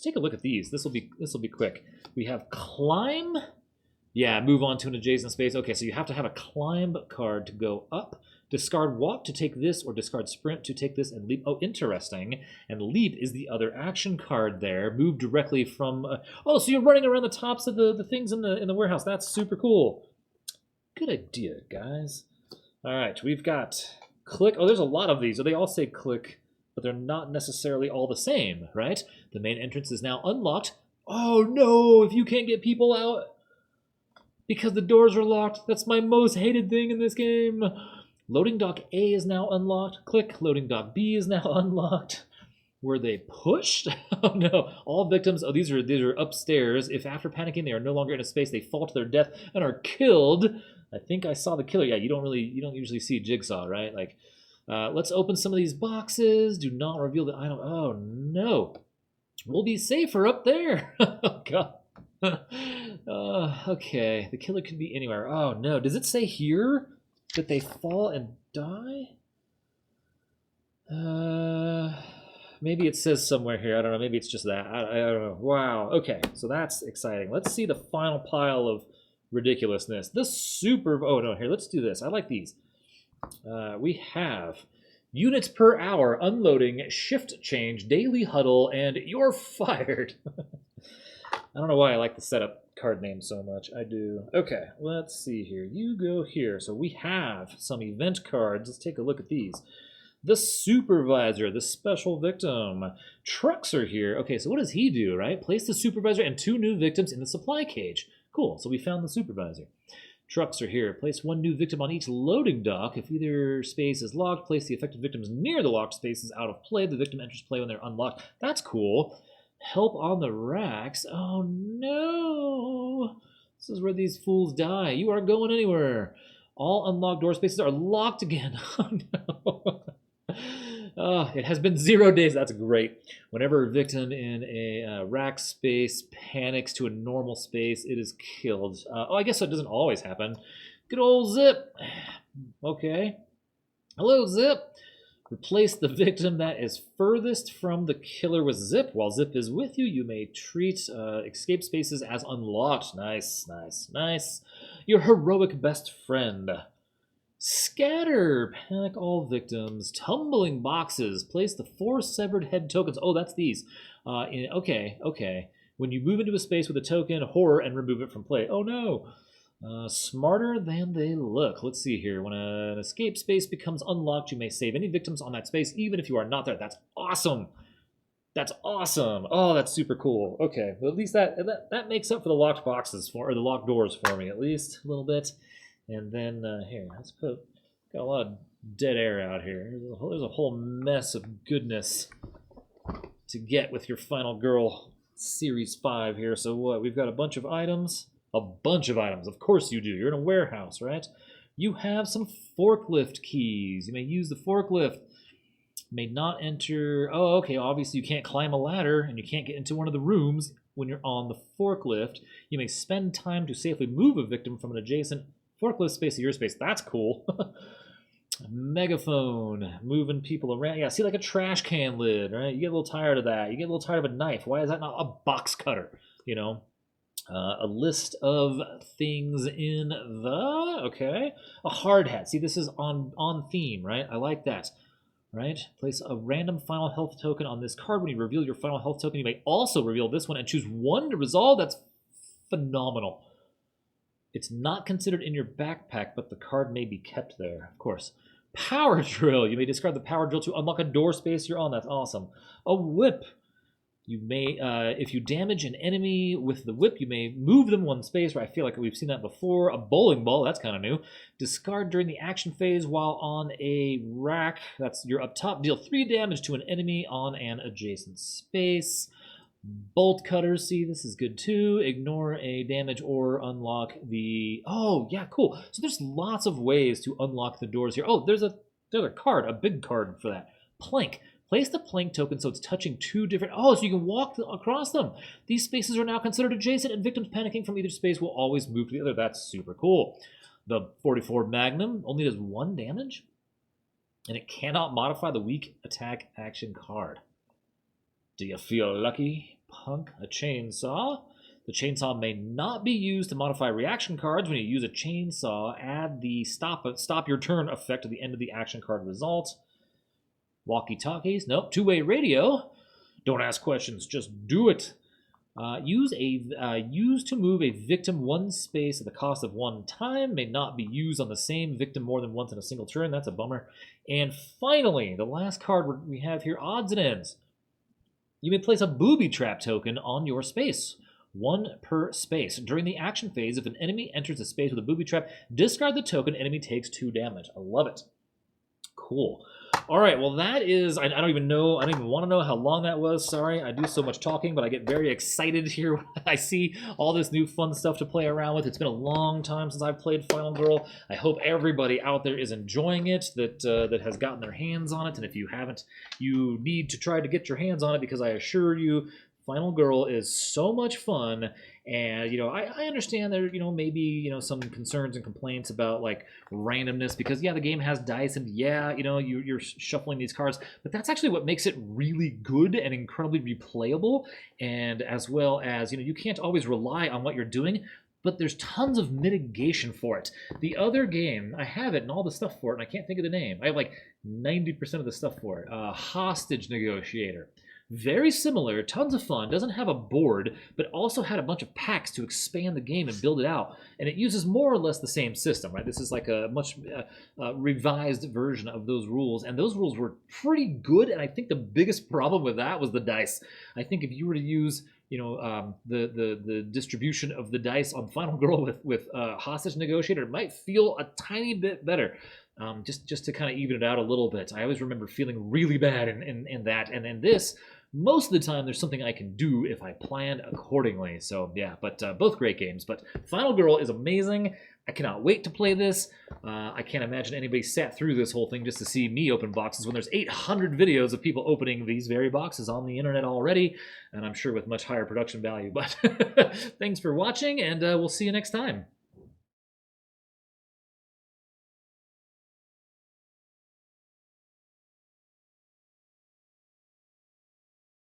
take a look at these. This will be quick. We have climb. Yeah, move on to an adjacent space. Okay, so you have to have a climb card to go up. Discard walk to take this, or discard sprint to take this and leap. Oh, interesting. And leap is the other action card there. Move directly from... oh, so you're running around the tops of the things in the warehouse. That's super cool. Good idea, guys. All right, we've got click. Oh, there's a lot of these. So they all say click, but they're not necessarily all the same, right? The main entrance is now unlocked. Oh, no, if you can't get people out because the doors are locked. That's my most hated thing in this game. Loading dock A is now unlocked. Click. Loading dock B is now unlocked. Were they pushed? Oh no. All victims, oh, these are upstairs. If after panicking they are no longer in a space, they fall to their death and are killed. I think I saw the killer. Yeah, you don't usually see Jigsaw, right? Like, let's open some of these boxes. Do not reveal the item. Oh no. We'll be safer up there. Oh god. Okay. The killer could be anywhere. Oh no. Does it say here that they fall and die? Maybe it says somewhere here. I don't know. Maybe it's just that. I don't know. Wow. Okay, so that's exciting. Let's see the final pile of ridiculousness. The super... Oh, no. Here, let's do this. I like these. We have units per hour, unloading, shift change, daily huddle, and you're fired. I don't know why I like the setup card name so much. I do. Okay, let's see here. You go here. So we have some event cards. Let's take a look at these. The supervisor, the special victim. Trucks are here. Okay, so what does he do, right? Place the supervisor and 2 new victims in the supply cage. Cool, so we found the supervisor. Trucks are here. Place 1 new victim on each loading dock. If either space is locked, place the affected victims near the locked spaces out of play. The victim enters play when they're unlocked. That's cool. Help on the racks. Oh no! This is where these fools die. You aren't going anywhere. All unlocked door spaces are locked again. Oh no! Oh, it has been 0 days. That's great. Whenever a victim in a rack space panics to a normal space, it is killed. Oh, I guess that doesn't always happen. Good old Zip. Okay. Hello, Zip. Replace the victim that is furthest from the killer with Zip. While Zip is with you, you may treat escape spaces as unlocked. Nice, nice, nice. Your heroic best friend. Scatter. Panic all victims. Tumbling boxes. Place the 4 severed head tokens. Oh, that's these. Okay, okay. When you move into a space with a token, horror, and remove it from play. Oh no. Smarter than they look. Let's see here. When an escape space becomes unlocked, you may save any victims on that space, even if you are not there. That's awesome. That's awesome. Oh, that's super cool. Okay, well, at least that makes up for the locked boxes or the locked doors for me, at least a little bit. And then here, let's got a lot of dead air out here. There's a whole mess of goodness to get with your Final Girl Series 5 here. So what? We've got a bunch of items. A bunch of items. Of course you do. You're in a warehouse, right? You have some forklift keys. You may use the forklift. May not enter... Oh, okay. Obviously, you can't climb a ladder, and you can't get into one of the rooms when you're on the forklift. You may spend time to safely move a victim from an adjacent forklift space to your space. That's cool. Megaphone. Moving people around. Yeah, see, like a trash can lid, right? You get a little tired of that. You get a little tired of a knife. Why is that not a box cutter, you know? A list of things in the... Okay. A hard hat. See, this is on theme, right? I like that. Right? Place a random final health token on this card. When you reveal your final health token, you may also reveal this one and choose one to resolve. That's phenomenal. It's not considered in your backpack, but the card may be kept there, of course. Power drill. You may discard the power drill to unlock a door space you're on. That's awesome. A whip. You may, if you damage an enemy with the whip, you may move them one space, where I feel like we've seen that before. A bowling ball, that's kind of new. Discard during the action phase while on a rack. That's you're up top. Deal 3 damage to an enemy on an adjacent space. Bolt cutters, see, this is good too. Ignore a damage or unlock the... Oh, yeah, cool. So there's lots of ways to unlock the doors here. Oh, there's a card, a big card for that. Plank. Place the plank token so it's touching 2 different... Oh, so you can walk across them. These spaces are now considered adjacent, and victims panicking from either space will always move to the other. That's super cool. The 44 Magnum only does 1 damage, and it cannot modify the weak attack action card. Do you feel lucky, punk? A chainsaw. The chainsaw may not be used to modify reaction cards. When you use a chainsaw, add the stop your turn effect to the end of the action card result. Walkie-talkies. Nope. 2-way radio. Don't ask questions. Just do it. Use to move a victim 1 space at the cost of 1 time. May not be used on the same victim more than once in a single turn. That's a bummer. And finally, the last card we have here, odds and ends. You may place a booby trap token on your space. 1 per space. During the action phase, if an enemy enters a space with a booby trap, discard the token. Enemy takes 2 damage. I love it. Cool. All right, well, that is, I don't even know, I don't even want to know how long that was. Sorry, I do so much talking, but I get very excited here when I see all this new fun stuff to play around with. It's been a long time since I've played Final Girl. I hope everybody out there is enjoying it, that has gotten their hands on it, and if you haven't, you need to try to get your hands on it, because I assure you, Final Girl is so much fun. And, you know, I understand there, you know, maybe, you know, some concerns and complaints about, like, randomness, because, yeah, the game has dice, and, yeah, you know, you're shuffling these cards, but that's actually what makes it really good and incredibly replayable, and as well as, you know, you can't always rely on what you're doing, but there's tons of mitigation for it. The other game, I have it and all the stuff for it, and I can't think of the name. I have, like, 90% of the stuff for it. Hostage Negotiator. Very similar, tons of fun, doesn't have a board, but also had a bunch of packs to expand the game and build it out. And it uses more or less the same system, right? This is like a much revised version of those rules. And those rules were pretty good, and I think the biggest problem with that was the dice. I think if you were to use, you know, the distribution of the dice on Final Girl with Hostage Negotiator, it might feel a tiny bit better. Just to kind of even it out a little bit. I always remember feeling really bad in that, and in this, most of the time there's something I can do if I plan accordingly. So yeah, but both great games. But Final Girl is amazing. I cannot wait to play this. I can't imagine anybody sat through this whole thing just to see me open boxes when there's 800 videos of people opening these very boxes on the internet already, and I'm sure with much higher production value. But thanks for watching, and we'll see you next time.